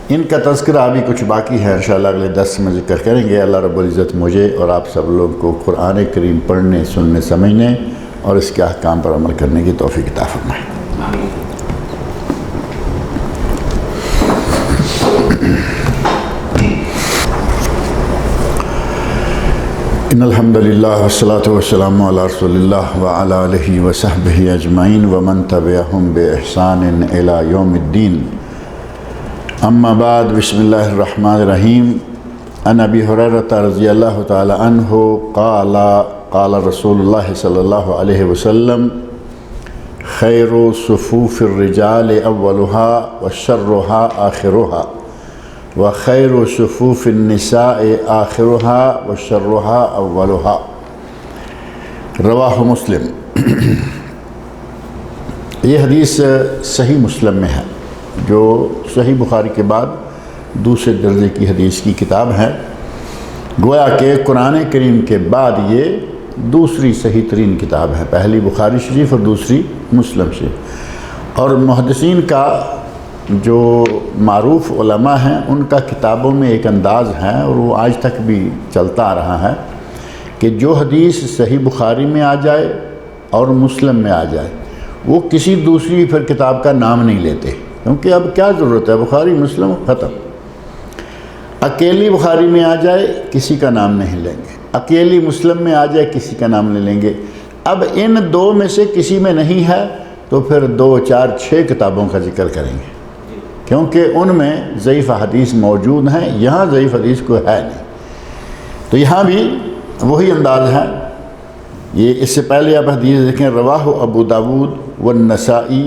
ان کا تذکرہ ابھی کچھ باقی ہے، انشاءاللہ اگلے درس میں ذکر کریں گے. اللہ رب العزت مجھے اور آپ سب لوگ کو قرآن کریم پڑھنے، سننے، سمجھنے اور اس کے احکام پر عمل کرنے کی توفیق عطا فرمائے. ان الحمد للہ والصلاة والسلام علی رسول اللہ وعلی آلہ وصحبہ اجمعین ومن تبعہم بإحسان الی یوم الدین. اما بعد، بسم اللہ الرحمن الرحیم. عن ابی ہریرہ رضی اللہ تعالی عنہ قال قال رسول اللہ صلی اللہ علیہ وسلم خیر صفوف الرجال اولها وشرها آخرها وخیر صفوف النساء آخرها وشرها اولها. رواہ مسلم. یہ حدیث صحیح مسلم میں ہے، جو صحیح بخاری کے بعد دوسرے درجے کی حدیث کی کتاب ہے. گویا کہ قرآن کریم کے بعد یہ دوسری صحیح ترین کتاب ہے، پہلی بخاری شریف اور دوسری مسلم شریف. اور محدثین کا جو معروف علماء ہیں ان کا کتابوں میں ایک انداز ہے، اور وہ آج تک بھی چلتا آ رہا ہے، کہ جو حدیث صحیح بخاری میں آ جائے اور مسلم میں آ جائے وہ کسی دوسری پھر کتاب کا نام نہیں لیتے، کیونکہ اب کیا ضرورت ہے، بخاری مسلم ختم. اکیلی بخاری میں آ جائے کسی کا نام نہیں لیں گے، اکیلی مسلم میں آ جائے کسی کا نام نہیں لیں گے. اب ان دو میں سے کسی میں نہیں ہے تو پھر 2، 4، 6 کتابوں کا ذکر کریں گے، کیونکہ ان میں ضعیف حدیث موجود ہیں، یہاں ضعیف حدیث کو ہے نہیں. تو یہاں بھی وہی انداز ہے. یہ اس سے پہلے آپ حدیث دیکھیں، رواہ ابو داود والنسائی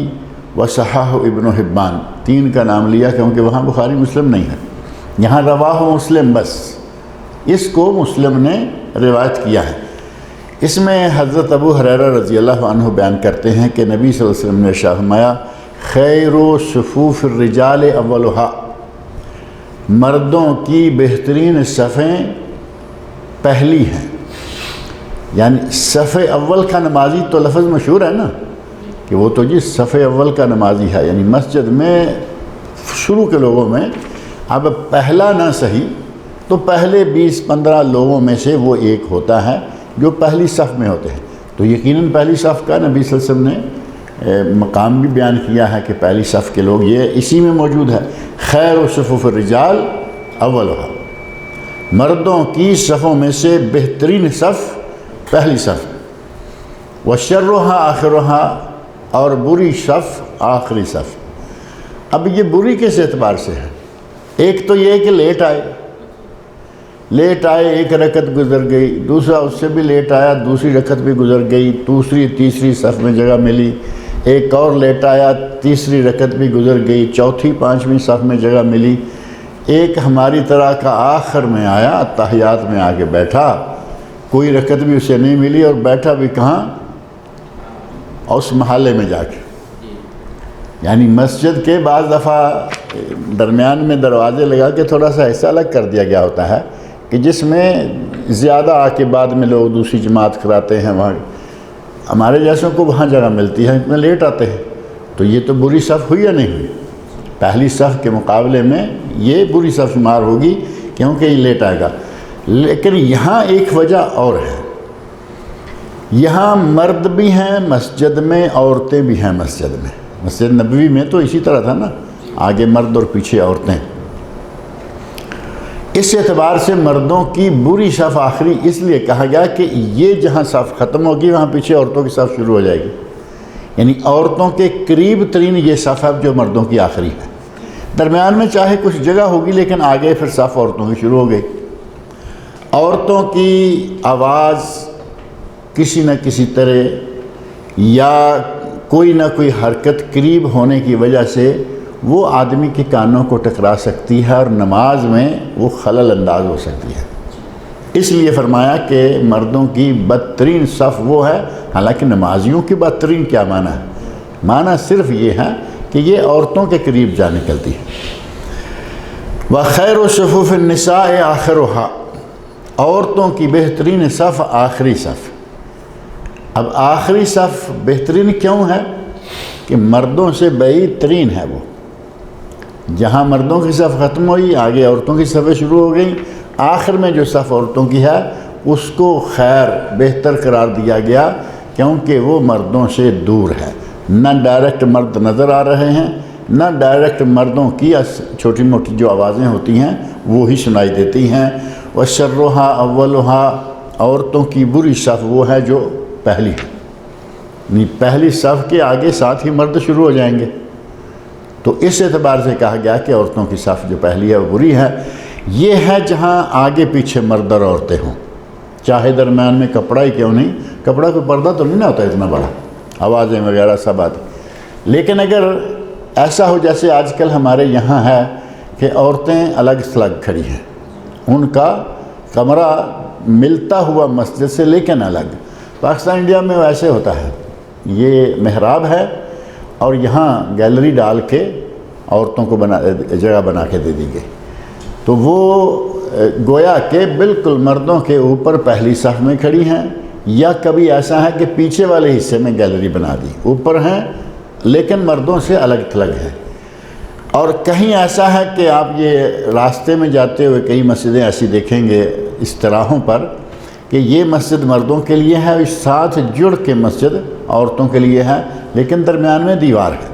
وصححہ ابن حبان، 3 کا نام لیا کیونکہ وہاں بخاری مسلم نہیں ہے. یہاں رواہ مسلم، بس اس کو مسلم نے روایت کیا ہے. اس میں حضرت ابو ہریرہ رضی اللہ عنہ بیان کرتے ہیں کہ نبی صلی اللہ علیہ وسلم نے ارشاد فرمایا خیر صفوف الرجال اولها، مردوں کی بہترین صفیں پہلی ہیں. یعنی صف اول کا نمازی تو لفظ مشہور ہے نا، کہ وہ تو جی صف اول کا نمازی ہے، یعنی مسجد میں شروع کے لوگوں میں اب پہلا نہ صحیح تو پہلے 20-15 لوگوں میں سے وہ ایک ہوتا ہے جو پہلی صف میں ہوتے ہیں. تو یقیناً پہلی صف کا نبی صلی اللہ علیہ وسلم نے مقام بھی بیان کیا ہے کہ پہلی صف کے لوگ یہ اسی میں موجود ہے. خیر صفوف الرجال اولها، مردوں کی صفوں میں سے بہترین صف پہلی صف، وشرها آخرها، اور بری صف آخری صف. اب یہ بری کس اعتبار سے ہے؟ ایک تو یہ کہ لیٹ آئے 1 رکعت گزر گئی، دوسرا اس سے بھی لیٹ آیا، دوسری رکعت بھی گزر گئی، دوسری تیسری صف میں جگہ ملی، ایک اور لیٹ آیا، تیسری رکعت بھی گزر گئی، چوتھی 5ویں صف میں جگہ ملی، ایک ہماری طرح کا آخر میں آیا، اتحیات میں آ کے بیٹھا، کوئی رکعت بھی اسے نہیں ملی اور بیٹھا بھی کہاں؟ اس محلے میں جا کے. یعنی مسجد کے بعض دفعہ درمیان میں دروازے لگا کے تھوڑا سا حصہ الگ کر دیا گیا ہوتا ہے کہ جس میں زیادہ آ کے بعد میں لوگ دوسری جماعت کراتے ہیں، وہاں ہمارے جیسوں کو وہاں جگہ ملتی ہے، اتنے لیٹ آتے ہیں. تو یہ تو بری صف ہوئی یا نہیں ہوئی؟ پہلی صف کے مقابلے میں یہ بری صف شمار ہوگی کیونکہ یہ لیٹ آئے گا. لیکن یہاں ایک وجہ اور ہے، یہاں مرد بھی ہیں مسجد میں، عورتیں بھی ہیں مسجد میں. مسجد نبوی میں تو اسی طرح تھا نا، آگے مرد اور پیچھے عورتیں. اس اعتبار سے مردوں کی بری صف آخری اس لیے کہا گیا کہ یہ جہاں صف ختم ہوگی وہاں پیچھے عورتوں کی صف شروع ہو جائے گی. یعنی عورتوں کے قریب ترین یہ صف ہے جو مردوں کی آخری ہے. درمیان میں چاہے کچھ جگہ ہوگی لیکن آگے پھر صف عورتوں کی شروع ہو گئی. عورتوں کی آواز کسی نہ کسی طرح یا کوئی نہ کوئی حرکت قریب ہونے کی وجہ سے وہ آدمی کے کانوں کو ٹکرا سکتی ہے اور نماز میں وہ خلل انداز ہو سکتی ہے. اس لیے فرمایا کہ مردوں کی بدترین صف وہ ہے. حالانکہ نمازیوں کی بدترین کیا معنی ہے؟ معنی صرف یہ ہے کہ یہ عورتوں کے قریب جا نکلتی ہے۔ وَخَيْرُ صُفُوفِ النِّسَاءِ آخِرُهَا، عورتوں کی بہترین صف آخری صف۔ اب آخری صف بہترین کیوں ہے؟ کہ مردوں سے بعید ترین ہے وہ، جہاں مردوں کی صف ختم ہوئی آگے عورتوں کی صفیں شروع ہو گئیں، آخر میں جو صف عورتوں کی ہے اس کو خیر بہتر قرار دیا گیا کیونکہ وہ مردوں سے دور ہے، نہ ڈائریکٹ مرد نظر آ رہے ہیں، نہ ڈائریکٹ مردوں کی چھوٹی موٹی جو آوازیں ہوتی ہیں وہی سنائی دیتی ہیں۔ وَشَرُّهَا أَوَّلُهَا، عورتوں کی بری صف وہ ہے جو پہلی ہے، یعنی پہلی صف کے آگے ساتھ ہی مرد شروع ہو جائیں گے، تو اس اعتبار سے کہا گیا کہ عورتوں کی صف جو پہلی ہے وہ بری ہے۔ یہ ہے جہاں آگے پیچھے مرد اور عورتیں ہوں، چاہے درمیان میں کپڑا ہی کیوں نہیں، کپڑا کوئی پردہ تو نہیں نہ ہوتا اتنا بڑا، آوازیں وغیرہ سب آتی، لیکن اگر ایسا ہو جیسے آج کل ہمارے یہاں ہے کہ عورتیں الگ تھلگ کھڑی ہیں، ان کا کمرہ ملتا ہوا مسجد سے لیکن الگ، پاکستان انڈیا میں ویسے ہوتا ہے، یہ محراب ہے اور یہاں گیلری ڈال کے عورتوں کو جگہ بنا کے دے دی گئی، تو وہ گویا کہ بالکل مردوں کے اوپر پہلی صف میں کھڑی ہیں، یا کبھی ایسا ہے کہ پیچھے والے حصے میں گیلری بنا دی، اوپر ہیں لیکن مردوں سے الگ تھلگ ہے۔ اور کہیں ایسا ہے کہ آپ یہ راستے میں جاتے ہوئے کئی مسجدیں ایسی دیکھیں گے اس طرحوں پر کہ یہ مسجد مردوں کے لیے ہے، اس ساتھ جڑ کے مسجد عورتوں کے لیے ہے، لیکن درمیان میں دیوار ہے۔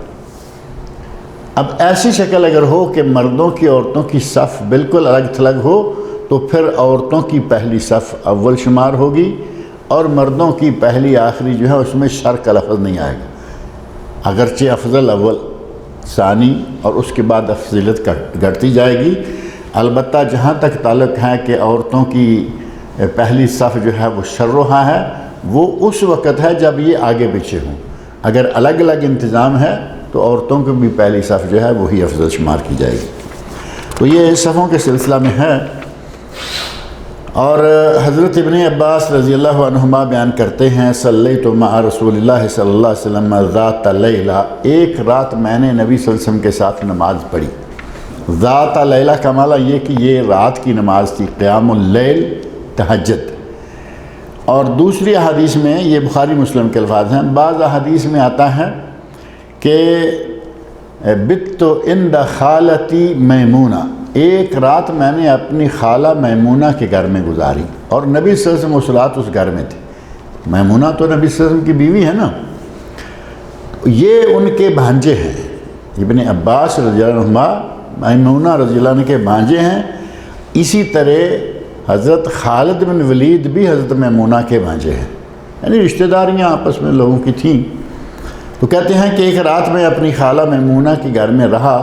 اب ایسی شکل اگر ہو کہ مردوں کی عورتوں کی صف بالکل الگ تھلگ ہو تو پھر عورتوں کی پہلی صف اول شمار ہوگی اور مردوں کی پہلی آخری جو ہے اس میں شر کا لفظ نہیں آئے گا، اگرچہ افضل اول ثانی اور اس کے بعد افضلیت گھٹتی جائے گی، البتہ جہاں تک تعلق ہے کہ عورتوں کی پہلی صف جو ہے وہ شرّها ہے، وہ اس وقت ہے جب یہ آگے پیچھے ہوں، اگر الگ الگ انتظام ہے تو عورتوں کی بھی پہلی صف جو ہے وہی افضل شمار کی جائے گی۔ تو یہ صفوں کے سلسلہ میں ہے۔ اور حضرت ابن عباس رضی اللہ عنہما بیان کرتے ہیں صلیت مع رسول اللہ صلی اللہ علیہ وسلم ذات لیلہ، ایک رات میں نے نبی صلی اللہ علیہ وسلم کے ساتھ نماز پڑھی۔ ذات لیلہ کا معنی یہ کہ یہ رات کی نماز تھی، قیام اللیل، تہجد۔ اور دوسری حدیث میں یہ بخاری مسلم کے الفاظ ہیں، بعض حدیث میں آتا ہے کہ بت عند خالتی میمونہ، ایک رات میں نے اپنی خالہ میمونہ کے گھر میں گزاری، اور نبی صلی اللہ علیہ وسلم اس رات اس گھر میں تھے۔ میمونہ تو نبی صلی اللہ علیہ وسلم کی بیوی ہے نا، یہ ان کے بھانجے ہیں، ابن عباس رضی اللہ عنہ میمونہ رضی اللہ عنہ کے بھانجے ہیں۔ اسی طرح حضرت خالد بن ولید بھی حضرت میمونہ کے بھانجے ہیں، یعنی رشتہ داریاں آپس میں لوگوں کی تھیں۔ تو کہتے ہیں کہ ایک رات میں اپنی خالہ میمونہ کے گھر میں رہا،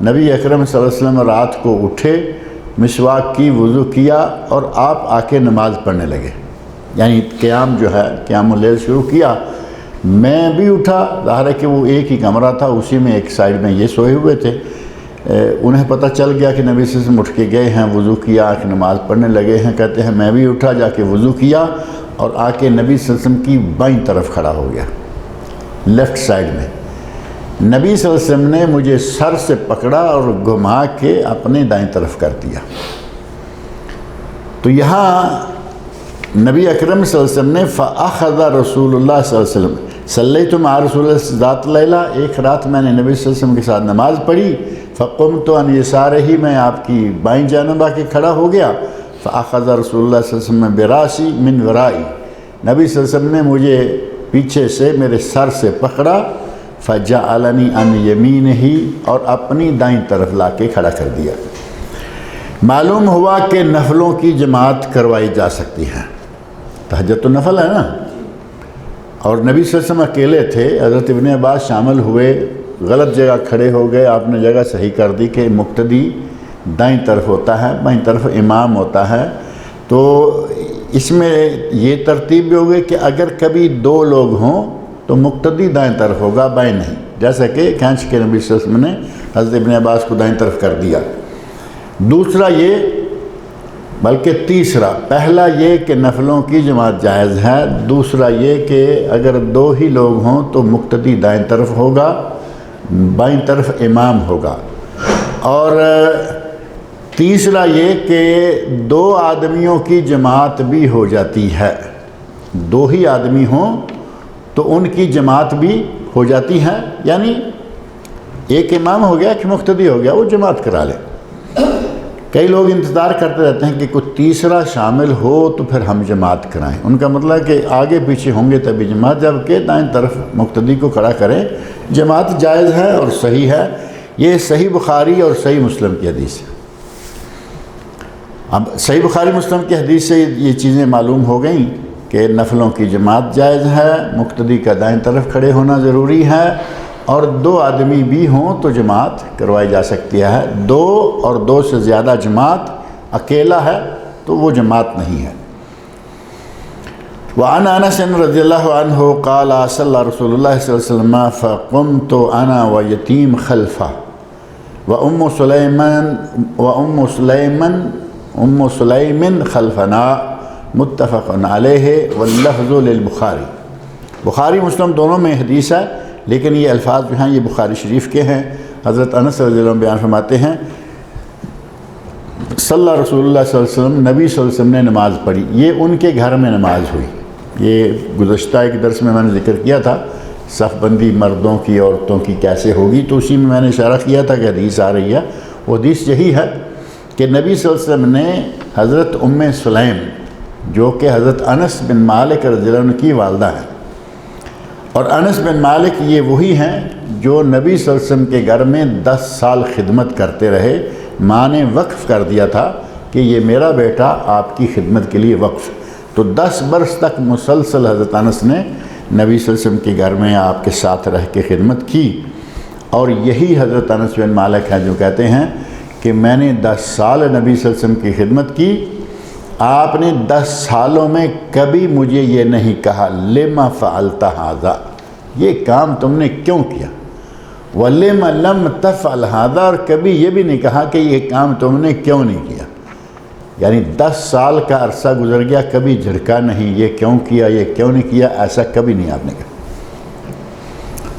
نبی اکرم صلی اللہ علیہ وسلم رات کو اٹھے، مسواک کی، وضو کیا اور آپ آ کے نماز پڑھنے لگے، یعنی قیام جو ہے قیام اللیل شروع کیا۔ میں بھی اٹھا، ظاہر ہے کہ وہ ایک ہی کمرہ تھا، اسی میں ایک سائیڈ میں یہ سوئے ہوئے تھے، انہیں پتہ چل گیا کہ نبی صلی اللہ علیہ وسلم اٹھ کے گئے ہیں، وضو کیا، آ کے نماز پڑھنے لگے ہیں۔ کہتے ہیں میں بھی اٹھا، جا کے وضو کیا اور آ کے نبی صلی اللہ علیہ وسلم کی بائیں طرف کھڑا ہو گیا، لیفٹ سائیڈ میں۔ نبی صلی اللہ علیہ وسلم نے مجھے سر سے پکڑا اور گھما کے اپنے دائیں طرف کر دیا۔ تو یہاں نبی اکرم صلی اللہ علیہ وسلم نے فَأَخَذَ رسول اللہ صلی اللہ علیہ وسلم صلیت مع رسول اللہ ذات لیلہ، ایک رات میں نے نبی صلی اللہ علیہ وسلم کے ساتھ نماز پڑھی، فَقُمْتُ عَنْ يَسَارِهِ، میں آپ کی بائیں جانب آ کے کھڑا ہو گیا، فَأَخَذَ رسول اللہ صلی اللہ علیہ وسلم بِرَاسِي مِنْ وَرَائِي، نبی صلی اللہ علیہ وسلم نے مجھے پیچھے سے میرے سر سے پکڑا، فَجَعَلَنِي عَنْ يَمِينِهِ، اور اپنی دائیں طرف لا کے کھڑا کر دیا۔ معلوم ہوا کہ نفلوں کی جماعت کروائی جا سکتی ہے، تہجد تو نفل ہے نا، اور نبی صلی اللہ علیہ وسلم اکیلے تھے، حضرت ابن عباس شامل ہوئے، غلط جگہ کھڑے ہو گئے، آپ نے جگہ صحیح کر دی کہ مقتدی دائیں طرف ہوتا ہے، بائیں طرف امام ہوتا ہے۔ تو اس میں یہ ترتیب بھی ہو گئی کہ اگر کبھی دو لوگ ہوں تو مقتدی دائیں طرف ہوگا، بائیں نہیں، جیسا کہ کھینچ کے نبی صلی اللہ علیہ وسلم نے حضرت ابن عباس کو دائیں طرف کر دیا۔ دوسرا یہ، بلکہ تیسرا، پہلا یہ کہ نفلوں کی جماعت جائز ہے، دوسرا یہ کہ اگر دو ہی لوگ ہوں تو مقتدی دائیں طرف ہوگا، بائیں طرف امام ہوگا۔ اور تیسرا یہ کہ 2 آدمیوں کی جماعت بھی ہو جاتی ہے، 2 ہی آدمی ہوں تو ان کی جماعت بھی ہو جاتی ہے، یعنی ایک امام ہو گیا، ایک مقتدی ہو گیا، وہ جماعت کرا لے۔ کئی لوگ انتظار کرتے رہتے ہیں کہ کوئی تیسرا شامل ہو تو پھر ہم جماعت کرائیں، ان کا مطلب ہے کہ آگے پیچھے ہوں گے تبھی جماعت، جبکہ دائیں طرف مقتدی کو کھڑا کریں۔ جماعت جائز ہے اور صحیح ہے، یہ صحیح بخاری اور صحیح مسلم کی حدیث ہے۔ اب صحیح بخاری مسلم کی حدیث سے یہ چیزیں معلوم ہو گئیں کہ نفلوں کی جماعت جائز ہے، مقتدی کا دائیں طرف کھڑے ہونا ضروری ہے، اور 2 آدمی بھی ہوں تو جماعت کروائی جا سکتی ہے۔ 2 اور 2 سے زیادہ جماعت، اکیلا ہے تو وہ جماعت نہیں ہے۔ وعن انس رضی اللہ عنہ قال صلی رسول اللہ صلی اللہ علیہ وسلم فقمت انا ویتیم خلفہ وام سلیم خلفنا متفق علیہ واللفظ للبخاری۔ بخاری مسلم دونوں میں حدیث ہے، لیکن یہ الفاظ جو ہیں یہ بخاری شریف کے ہیں۔ حضرت انس رضی اللہ عنہ بیان فرماتے ہیں صلی رسول اللہ صلی اللہ علیہ وسلم، نبی صلی اللہ علیہ وسلم نے نماز پڑھی، یہ ان کے گھر میں نماز ہوئی۔ یہ گزشتہ ایک درس میں نے ذکر کیا تھا صف بندی مردوں کی عورتوں کی کیسے ہوگی، تو اسی میں نے اشارہ کیا تھا کہ حدیث آ رہی ہے، وہ حدیث یہی ہے کہ نبی صلی اللہ علیہ وسلم نے حضرت ام سلیم جو کہ حضرت انس بن مالک رضی اللہ عنہ کی والدہ ہیں، اور انس بن مالک یہ وہی ہیں جو نبی صلی اللہ علیہ وسلم کے گھر میں 10 سال خدمت کرتے رہے۔ ماں نے وقف کر دیا تھا کہ یہ میرا بیٹا آپ کی خدمت کے لیے وقف، تو 10 برس تک مسلسل حضرت انس نے نبی صلی اللہ علیہ وسلم کے گھر میں آپ کے ساتھ رہ کے خدمت کی۔ اور یہی حضرت انس بن مالک ہیں جو کہتے ہیں کہ میں نے 10 سال نبی صلی اللہ علیہ وسلم کی خدمت کی، آپ نے 10 سالوں میں کبھی مجھے یہ نہیں کہا لما فعلت ھذا، یہ کام تم نے کیوں کیا، وَلِمَ لَمْ تَفْعَلْ ھذا، اور کبھی یہ بھی نہیں کہا کہ یہ کام تم نے کیوں نہیں کیا۔ یعنی 10 سال کا عرصہ گزر گیا، کبھی جھڑکا نہیں یہ کیوں کیا، یہ کیوں نہیں کیا، ایسا کبھی نہیں آپ نے کہا۔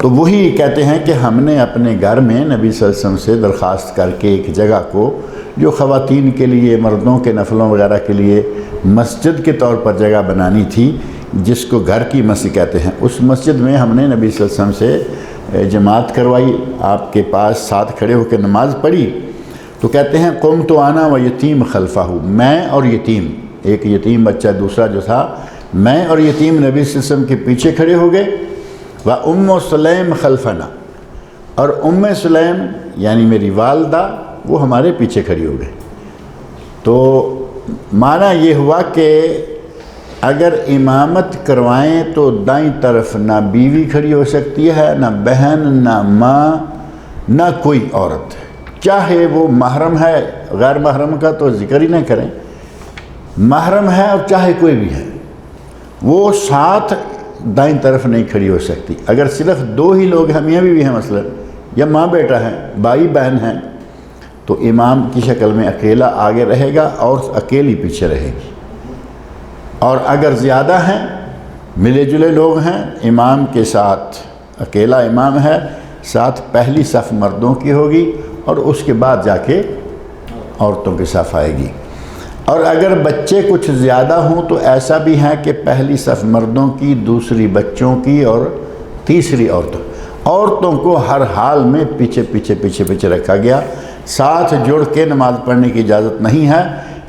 تو وہی کہتے ہیں کہ ہم نے اپنے گھر میں نبی صلی اللہ علیہ وسلم سے درخواست کر کے ایک جگہ کو جو خواتین کے لیے، مردوں کے نفلوں وغیرہ کے لیے مسجد کے طور پر جگہ بنانی تھی، جس کو گھر کی مسجد کہتے ہیں، اس مسجد میں ہم نے نبی صلی اللہ علیہ وسلم سے جماعت کروائی، آپ کے پاس ساتھ کھڑے ہو کے نماز پڑھی۔ تو کہتے ہیں قمت انا و یتیم خلفہ، میں اور یتیم، ایک یتیم بچہ دوسرا جو تھا، میں اور یتیم نبی صلی اللہ علیہ وسلم کے پیچھے کھڑے ہو گئے، و ام سلیم خلفنا، اور ام سلیم یعنی میری والدہ وہ ہمارے پیچھے کھڑی ہو گئے۔ تو معنی یہ ہوا کہ اگر امامت کروائیں تو دائیں طرف نہ بیوی کھڑی ہو سکتی ہے، نہ بہن، نہ ماں، نہ کوئی عورت، چاہے وہ محرم ہے، غیر محرم کا تو ذکر ہی نہ کریں، محرم ہے اور چاہے کوئی بھی ہے، وہ ساتھ دائیں طرف نہیں کھڑی ہو سکتی۔ اگر صرف 2 ہی لوگ ہیں، میاں بیوی ہیں مثلا، یا ماں بیٹا ہے، بھائی بہن ہیں، تو امام کی شکل میں اکیلا آگے رہے گا اور اکیلی پیچھے رہے گی۔ اور اگر زیادہ ہیں، ملے جلے لوگ ہیں، امام کے ساتھ اکیلا امام ہے، ساتھ پہلی صف مردوں کی ہوگی اور اس کے بعد جا کے عورتوں کی صف آئے گی۔ اور اگر بچے کچھ زیادہ ہوں تو ایسا بھی ہے کہ پہلی صف مردوں کی، دوسری بچوں کی اور تیسری عورتوں کو ہر حال میں پیچھے رکھا گیا۔ ساتھ جڑ کے نماز پڑھنے کی اجازت نہیں ہے،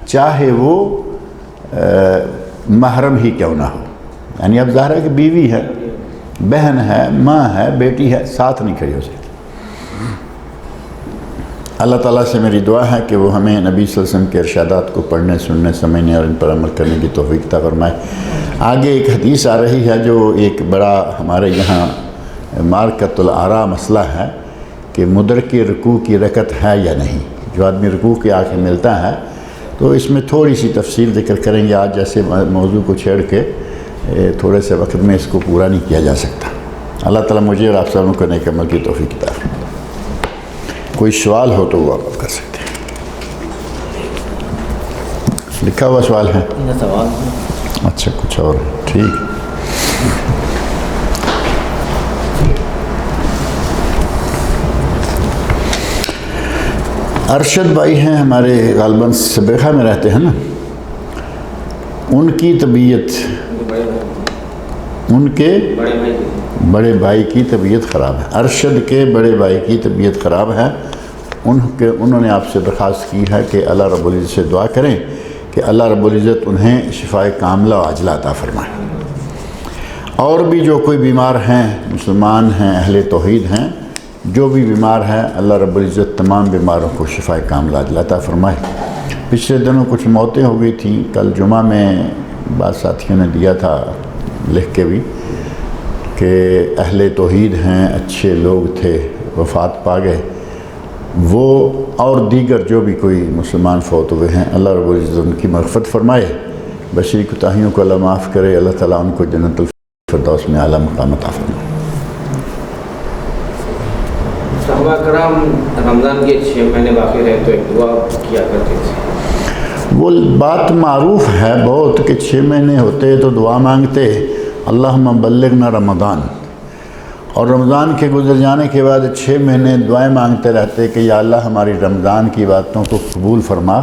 چاہے وہ محرم ہی کیوں نہ ہو۔ یعنی اب ظاہر ہے کہ بیوی ہے، بہن ہے، ماں ہے، بیٹی ہے، ساتھ نہیں کھڑی ہو سکتی۔ اللہ تعالیٰ سے میری دعا ہے کہ وہ ہمیں نبی صلی اللہ علیہ وسلم کے ارشادات کو پڑھنے، سننے، سمجھنے اور ان پر عمل کرنے کی توفیق عطا فرمائے۔ آگے ایک حدیث آ رہی ہے جو ایک بڑا ہمارے یہاں مارکۃ الآراء مسئلہ ہے کہ مدرک رکوع کی رکعت ہے یا نہیں۔ جو آدمی رکوع کے آ کے ملتا ہے تو اس میں تھوڑی سی تفصیل ذکر کریں گے آج، جیسے موضوع کو چھیڑ کے تھوڑے سے وقت میں اس کو پورا نہیں کیا جا سکتا۔ اللہ تعالیٰ مجھے اور آپ سب کو نیک عمل کی توفیق عطا فرمائے۔ کوئی سوال ہو تو وہ آپ کر سکتے ہیں۔ لکھا ہوا سوال ہے؟ اچھا، کچھ اور ٹھیک۔ ارشد بھائی ہیں ہمارے غالباً سبیخہ میں رہتے ہیں نا، ان کی طبیعت، ان کے بڑے بھائی کی طبیعت خراب ہے، ارشد کے بڑے بھائی کی طبیعت خراب ہے، انہوں نے آپ سے درخواست کی ہے کہ اللہ رب العزت سے دعا کریں کہ اللہ رب العزت انہیں شفائے کاملہ و عاجلہ عطا فرمائے۔ اور بھی جو کوئی بیمار ہیں، مسلمان ہیں، اہل توحید ہیں، جو بھی بیمار ہے اللہ رب العزت تمام بیماروں کو شفائے کاملہ عاجلہ عطا فرمائے۔ پچھلے دنوں کچھ موتیں ہو گئی تھیں، کل جمعہ میں بعض ساتھیوں نے دیا تھا لکھ کے بھی کہ اہل توحید ہیں، اچھے لوگ تھے، وفات پا گئے، وہ اور دیگر جو بھی کوئی مسلمان فوت ہوئے ہیں اللہ رب العزت ان کی مغفرت فرمائے، بشری کوتاہیوں کو اللہ معاف کرے، اللہ تعالیٰ ان کو جنت الفردوس میں اعلیٰ مقام عطا فرمائے۔ صحابہ کرام رمضان کے 6 مہینے باقی رہے تو ایک دعا کیا کرتے تھے، وہ بات معروف ہے بہت کہ 6 مہینے ہوتے تو دعا مانگتے اللہم بلغنا رمضان، اور رمضان کے گزر جانے کے بعد 6 مہینے دعائیں مانگتے رہتے کہ یا اللہ ہماری رمضان کی باتوں کو قبول فرما۔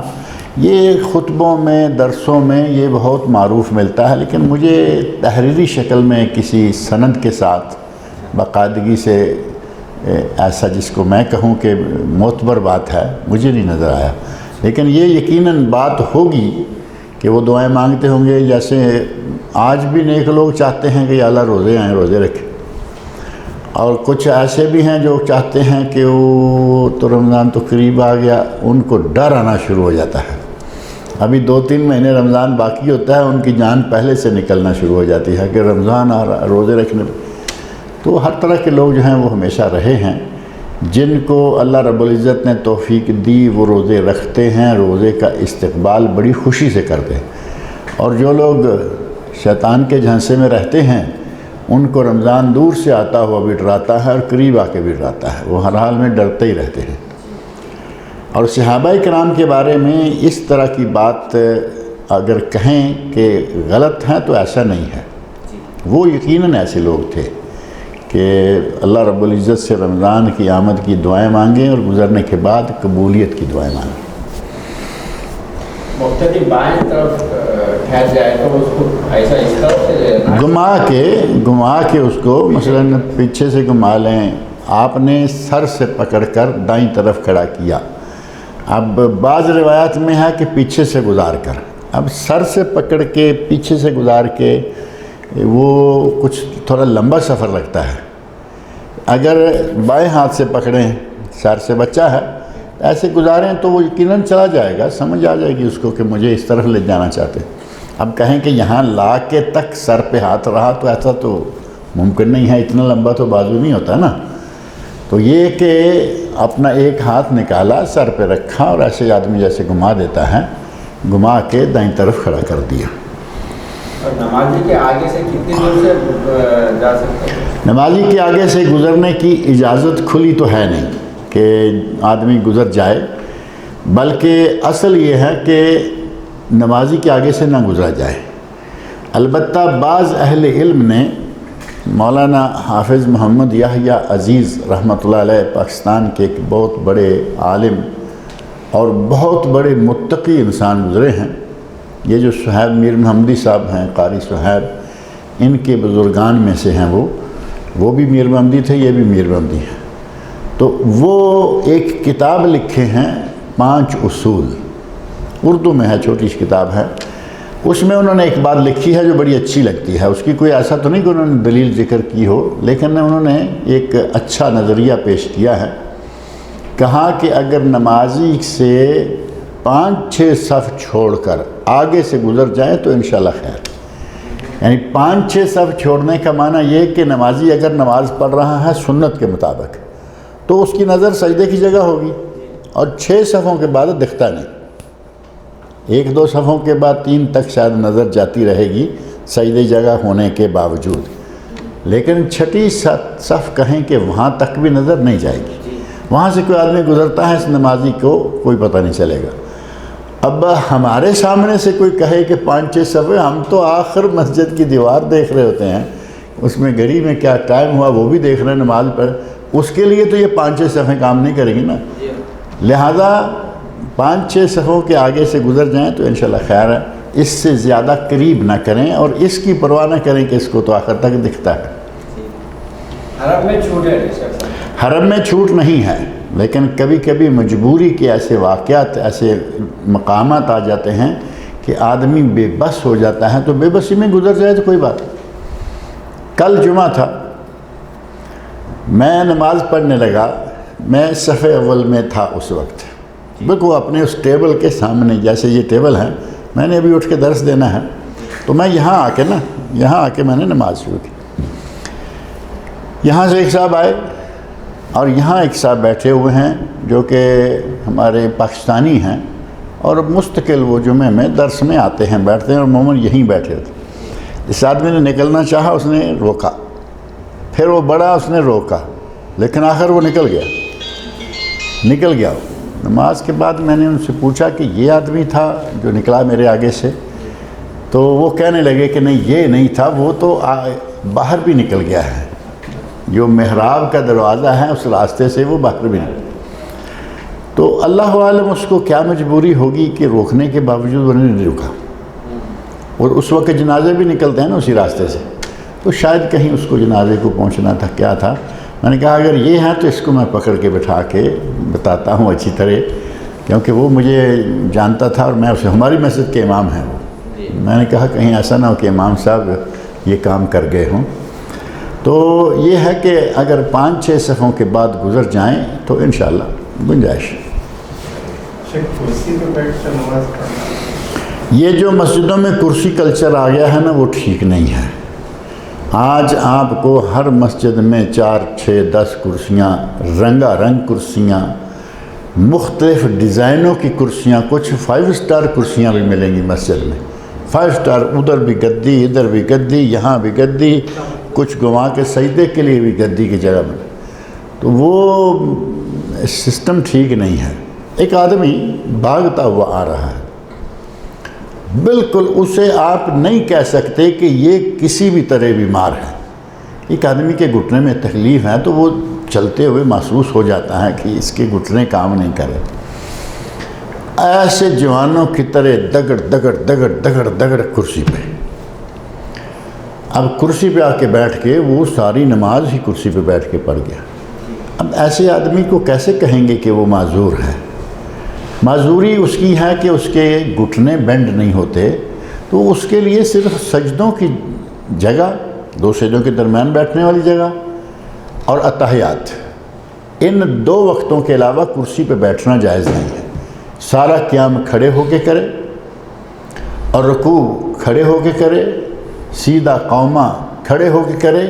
یہ خطبوں میں، درسوں میں یہ بہت معروف ملتا ہے، لیکن مجھے تحریری شکل میں کسی سند کے ساتھ باقاعدگی سے ایسا جس کو میں کہوں کہ معتبر بات ہے مجھے نہیں نظر آیا، لیکن یہ یقیناً بات ہوگی کہ وہ دعائیں مانگتے ہوں گے جیسے آج بھی نیک لوگ چاہتے ہیں کہ یا اللہ روزے آئیں، روزے رکھیں، اور کچھ ایسے بھی ہیں جو چاہتے ہیں کہ وہ تو رمضان تو قریب آ گیا، ان کو ڈر آنا شروع ہو جاتا ہے، ابھی 2-3 مہینے رمضان باقی ہوتا ہے، ان کی جان پہلے سے نکلنا شروع ہو جاتی ہے کہ رمضان آ رہا، روزے رکھنے۔ تو ہر طرح کے لوگ جو ہیں وہ ہمیشہ رہے ہیں، جن کو اللہ رب العزت نے توفیق دی وہ روزے رکھتے ہیں، روزے کا استقبال بڑی خوشی سے کرتے ہیں، اور جو لوگ شیطان کے جھانسے میں رہتے ہیں ان کو رمضان دور سے آتا ہوا بھی ڈراتا ہے اور قریب آ کے بھی ڈراتا ہے، وہ ہر حال میں ڈرتے ہی رہتے ہیں۔ اور صحابہ کرام کے بارے میں اس طرح کی بات اگر کہیں کہ غلط ہیں تو ایسا نہیں ہے، وہ یقیناً ایسے لوگ تھے کہ اللہ رب العزت سے رمضان کی آمد کی دعائیں مانگیں اور گزرنے کے بعد قبولیت کی دعائیں مانگیں۔ مقتدی بائیں طرف ٹھہر جائے تو اس کو ایسا اس طرف سے گھما کے اس کو مثلاً پیچھے سے گھما لیں، آپ نے سر سے پکڑ کر دائیں طرف کھڑا کیا، اب بعض روایات میں ہے کہ پیچھے سے گزار کر، اب سر سے پکڑ کے پیچھے سے گزار کے وہ کچھ تھوڑا لمبا سفر لگتا ہے، اگر بائیں ہاتھ سے پکڑیں، سر سے بچہ ہے ایسے گزاریں تو وہ یقیناً چلا جائے گا، سمجھ آ جائے گی اس کو کہ مجھے اس طرف لے جانا چاہتے۔ اب کہیں کہ یہاں لا کے تک سر پہ ہاتھ رہا تو ایسا تو ممکن نہیں ہے، اتنا لمبا تو بازو نہیں ہوتا نا، تو یہ کہ اپنا ایک ہاتھ نکالا، سر پہ رکھا اور ایسے آدمی جیسے گھما دیتا ہے، گھما کے دائیں طرف کھڑا کر دیا۔ اور نمازی کے آگے سے کتنی دور سے جا سکتے ہیں؟ نمازی کے آگے سے گزرنے کی اجازت کھلی تو ہے نہیں کہ آدمی گزر جائے، بلکہ اصل یہ ہے کہ نمازی کے آگے سے نہ گزرا جائے۔ البتہ بعض اہل علم نے، مولانا حافظ محمد یحییٰ عزیز رحمۃ اللہ علیہ پاکستان کے ایک بہت بڑے عالم اور بہت بڑے متقی انسان گزرے ہیں، یہ جو صہیب میر محمدی صاحب ہیں، قاری صہیب، ان کے بزرگان میں سے ہیں، وہ بھی میر محمدی تھے، یہ بھی میر محمدی ہیں، تو وہ ایک کتاب لکھے ہیں 5 اصول، اردو میں ہے، چھوٹی سی کتاب ہے، اس میں انہوں نے ایک بات لکھی ہے جو بڑی اچھی لگتی ہے، اس کی کوئی ایسا تو نہیں کہ انہوں نے دلیل ذکر کی ہو، لیکن انہوں نے ایک اچھا نظریہ پیش کیا ہے، کہا کہ اگر نمازی سے 5-6 صف چھوڑ کر آگے سے گزر جائیں تو انشاءاللہ خیر، یعنی 5-6 صف چھوڑنے کا معنی یہ کہ نمازی اگر نماز پڑھ رہا ہے سنت کے مطابق تو اس کی نظر سجدے کی جگہ ہوگی، اور 6 صفوں کے بعد دکھتا نہیں، 1-2 صفوں کے بعد 3 تک شاید نظر جاتی رہے گی سجدے جگہ ہونے کے باوجود، لیکن 6ٹی صف کہیں کہ وہاں تک بھی نظر نہیں جائے گی، وہاں سے کوئی آدمی گزرتا ہے اس نمازی کو کوئی پتہ نہیں چلے گا۔ اب ہمارے سامنے سے کوئی کہے کہ 5-6 صفیں، ہم تو آخر مسجد کی دیوار دیکھ رہے ہوتے ہیں، اس میں گھڑی میں کیا ٹائم ہوا وہ بھی دیکھ رہے ہیں، نماز پڑھ، اس کے لیے تو یہ 5-6 صفیں کام نہیں کریں گی نا، لہذا 5-6 صفوں کے آگے سے گزر جائیں تو انشاءاللہ خیر ہے، اس سے زیادہ قریب نہ کریں اور اس کی پرواہ نہ کریں کہ اس کو تو آخر تک دکھتا ہے۔ حرم میں چھوٹ ہے؟ حرم میں چھوٹ نہیں ہے، لیکن کبھی کبھی مجبوری کے ایسے واقعات، ایسے مقامات آ جاتے ہیں کہ آدمی بے بس ہو جاتا ہے، تو بے بسی میں گزر جائے تو کوئی بات نہیں۔ کل جمعہ تھا، میں نماز پڑھنے لگا، میں صف اول میں تھا اس وقت، بالکل اپنے اس ٹیبل کے سامنے، جیسے یہ ٹیبل ہے، میں نے ابھی اٹھ کے درس دینا ہے، تو میں یہاں آ کے میں نے نماز شروع کی۔ یہاں سے ایک صاحب آئے اور یہاں ایک صاحب بیٹھے ہوئے ہیں جو کہ ہمارے پاکستانی ہیں، اور مستقل وہ جمعے میں درس میں آتے ہیں، بیٹھتے ہیں، اور عموماً یہیں بیٹھے ہوتے ہیں۔ اس آدمی نے نکلنا چاہا، اس نے روکا، پھر وہ بڑا، اس نے روکا، لیکن آخر وہ نکل گیا۔ نماز کے بعد میں نے ان سے پوچھا کہ یہ آدمی تھا جو نکلا میرے آگے سے؟ تو وہ کہنے لگے کہ نہیں، یہ نہیں تھا، وہ تو باہر بھی نکل گیا ہے، جو محراب کا دروازہ ہے اس راستے سے وہ باہر بھی نکل۔ تو اللہ عالم اس کو کیا مجبوری ہوگی کہ روکنے کے باوجود وہ نہیں رکا، اور اس وقت جنازے بھی نکلتے ہیں نا اسی راستے سے، تو شاید کہیں اس کو جنازے کو پہنچنا تھا، کیا تھا۔ میں نے کہا اگر یہ ہے تو اس کو میں پکڑ کے بٹھا کے بتاتا ہوں اچھی طرح، کیونکہ وہ مجھے جانتا تھا اور میں اسے، ہماری مسجد کے امام ہیں وہ، میں نے کہا کہیں ایسا نہ ہو کہ امام صاحب یہ کام کر گئے ہوں۔ تو یہ ہے کہ اگر 5-6 صفوں کے بعد گزر جائیں تو انشاءاللہ گنجائش۔ کرسی پہ بیٹھ کر نماز پڑھنا، یہ جو مسجدوں میں کرسی کلچر آ گیا ہے نا، وہ ٹھیک نہیں ہے۔ آج آپ کو ہر مسجد میں 4-6-10 کرسیاں، رنگا رنگ کرسیاں، مختلف ڈیزائنوں کی کرسیاں، کچھ 5 سٹار کرسیاں بھی ملیں گی مسجد میں، 5 سٹار، ادھر بھی گدی، ادھر بھی گدی، یہاں بھی گدی، کچھ گنوا کے سجدے کے لیے بھی گدی کی جگہ میں، تو وہ سسٹم ٹھیک نہیں ہے۔ ایک آدمی بھاگتا ہوا آ رہا ہے، بالکل اسے آپ نہیں کہہ سکتے کہ یہ کسی بھی طرح بیمار ہے۔ ایک آدمی کے گھٹنے میں تکلیف ہے تو وہ چلتے ہوئے محسوس ہو جاتا ہے کہ اس کے گھٹنے کام نہیں کرے، ایسے جوانوں کی طرح دگڑ دگڑ دگڑ دگڑ دگڑ کرسی پہ۔ اب کرسی پہ آ کے بیٹھ کے وہ ساری نماز ہی کرسی پہ بیٹھ کے پڑھ گیا۔ اب ایسے آدمی کو کیسے کہیں گے کہ وہ معذور ہے؟ معذوری اس کی ہے کہ اس کے گھٹنے بینڈ نہیں ہوتے، تو اس کے لیے صرف سجدوں کی جگہ، 2 سجدوں کے درمیان بیٹھنے والی جگہ اور اتحیات، ان 2 وقتوں کے علاوہ کرسی پہ بیٹھنا جائز نہیں ہے۔ سارا قیام کھڑے ہو کے کرے اور رکوع کھڑے ہو کے کرے، سیدھا قومہ کھڑے ہو کے کرے،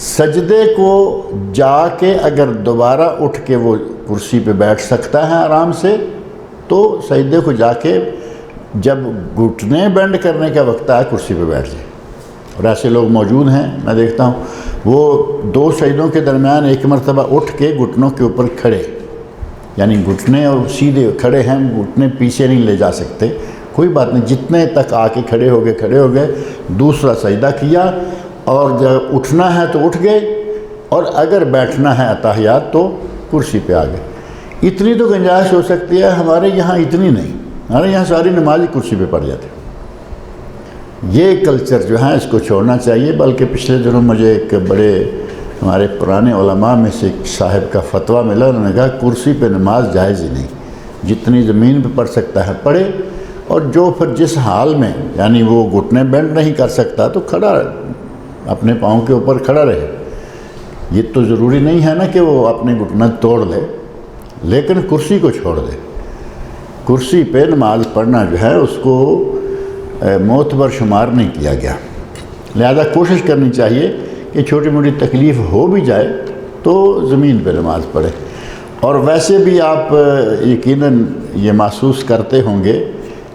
سجدے کو جا کے اگر دوبارہ اٹھ کے وہ کرسی پہ بیٹھ سکتا ہے آرام سے، تو سجدے کو جا کے جب گھٹنے بینڈ کرنے کا وقت آئے کرسی پہ بیٹھ جائے۔ اور ایسے لوگ موجود ہیں، میں دیکھتا ہوں، وہ 2 سجدوں کے درمیان ایک مرتبہ اٹھ کے گھٹنوں کے اوپر کھڑے، یعنی گھٹنے اور سیدھے کھڑے ہیں، گھٹنے پیچھے نہیں لے جا سکتے، کوئی بات نہیں، جتنے تک آ کے کھڑے ہو گئے، دوسرا سجدہ کیا، اور جب اٹھنا ہے تو اٹھ گئے، اور اگر بیٹھنا ہے اتحیات تو کرسی پہ آ گئے۔ اتنی تو گنجائش ہو سکتی ہے، ہمارے یہاں اتنی نہیں، ہمارے یہاں ساری نماز ہی کرسی پہ پڑ جاتی۔ یہ کلچر جو ہے اس کو چھوڑنا چاہیے، بلکہ پچھلے دنوں مجھے ایک بڑے ہمارے پرانے علماء میں سے ایک صاحب کا فتویٰ ملا، انہوں نے کہا کرسی پہ نماز جائز ہی نہیں، جتنی زمین پہ پڑھ سکتا ہے پڑھے، اور جو پھر جس حال میں، یعنی وہ گھٹنے بینڈ نہیں کر سکتا تو کھڑا اپنے پاؤں کے اوپر کھڑا رہے۔ یہ تو ضروری نہیں ہے نا کہ وہ اپنے گھٹنا توڑ لے، لیکن کرسی کو چھوڑ دے۔ کرسی پہ نماز پڑھنا جو ہے اس کو معتبر شمار نہیں کیا گیا، لہذا کوشش کرنی چاہیے کہ چھوٹی موٹی تکلیف ہو بھی جائے تو زمین پہ نماز پڑھے۔ اور ویسے بھی آپ یقیناً یہ محسوس کرتے ہوں گے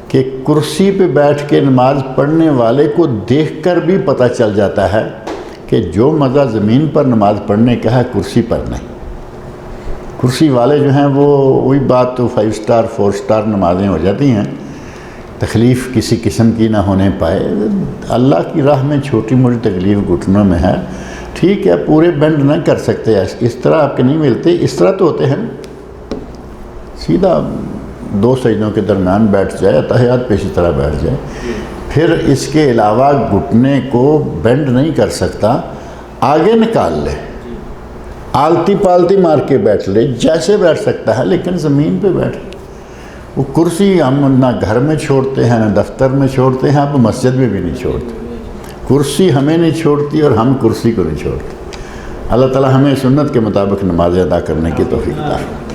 کہ کرسی پہ بیٹھ کے نماز پڑھنے والے کو دیکھ کر بھی پتہ چل جاتا ہے کہ جو مزہ زمین پر نماز پڑھنے کا ہے کرسی پر نہیں۔ کرسی والے جو ہیں وہ وہی بات تو 5 سٹار 4 سٹار نمازیں ہو جاتی ہیں، تکلیف کسی قسم کی نہ ہونے پائے۔ اللہ کی راہ میں چھوٹی موٹی تکلیف گھٹنوں میں ہے، ٹھیک ہے، پورے بینڈ نہ کر سکتے، اس طرح آپ کے نہیں ملتے، اس طرح تو ہوتے ہیں، سیدھا 2 سجدوں کے درمیان بیٹھ جائے، تحیات پہ اسی طرح بیٹھ جائے. پھر اس کے علاوہ گھٹنے کو بینڈ نہیں کر سکتا، آگے نکال لے، آلتی پالتی مار کے بیٹھ لے، جیسے بیٹھ سکتا ہے لیکن زمین پہ بیٹھ. وہ کرسی ہم نہ گھر میں چھوڑتے ہیں نہ دفتر میں چھوڑتے ہیں، اب مسجد میں بھی نہیں چھوڑتے. کرسی ہمیں نہیں چھوڑتی اور ہم کرسی کو نہیں چھوڑتے. اللہ تعالی ہمیں سنت کے مطابق نماز ادا کرنے کی توفیق عطا فرمائے.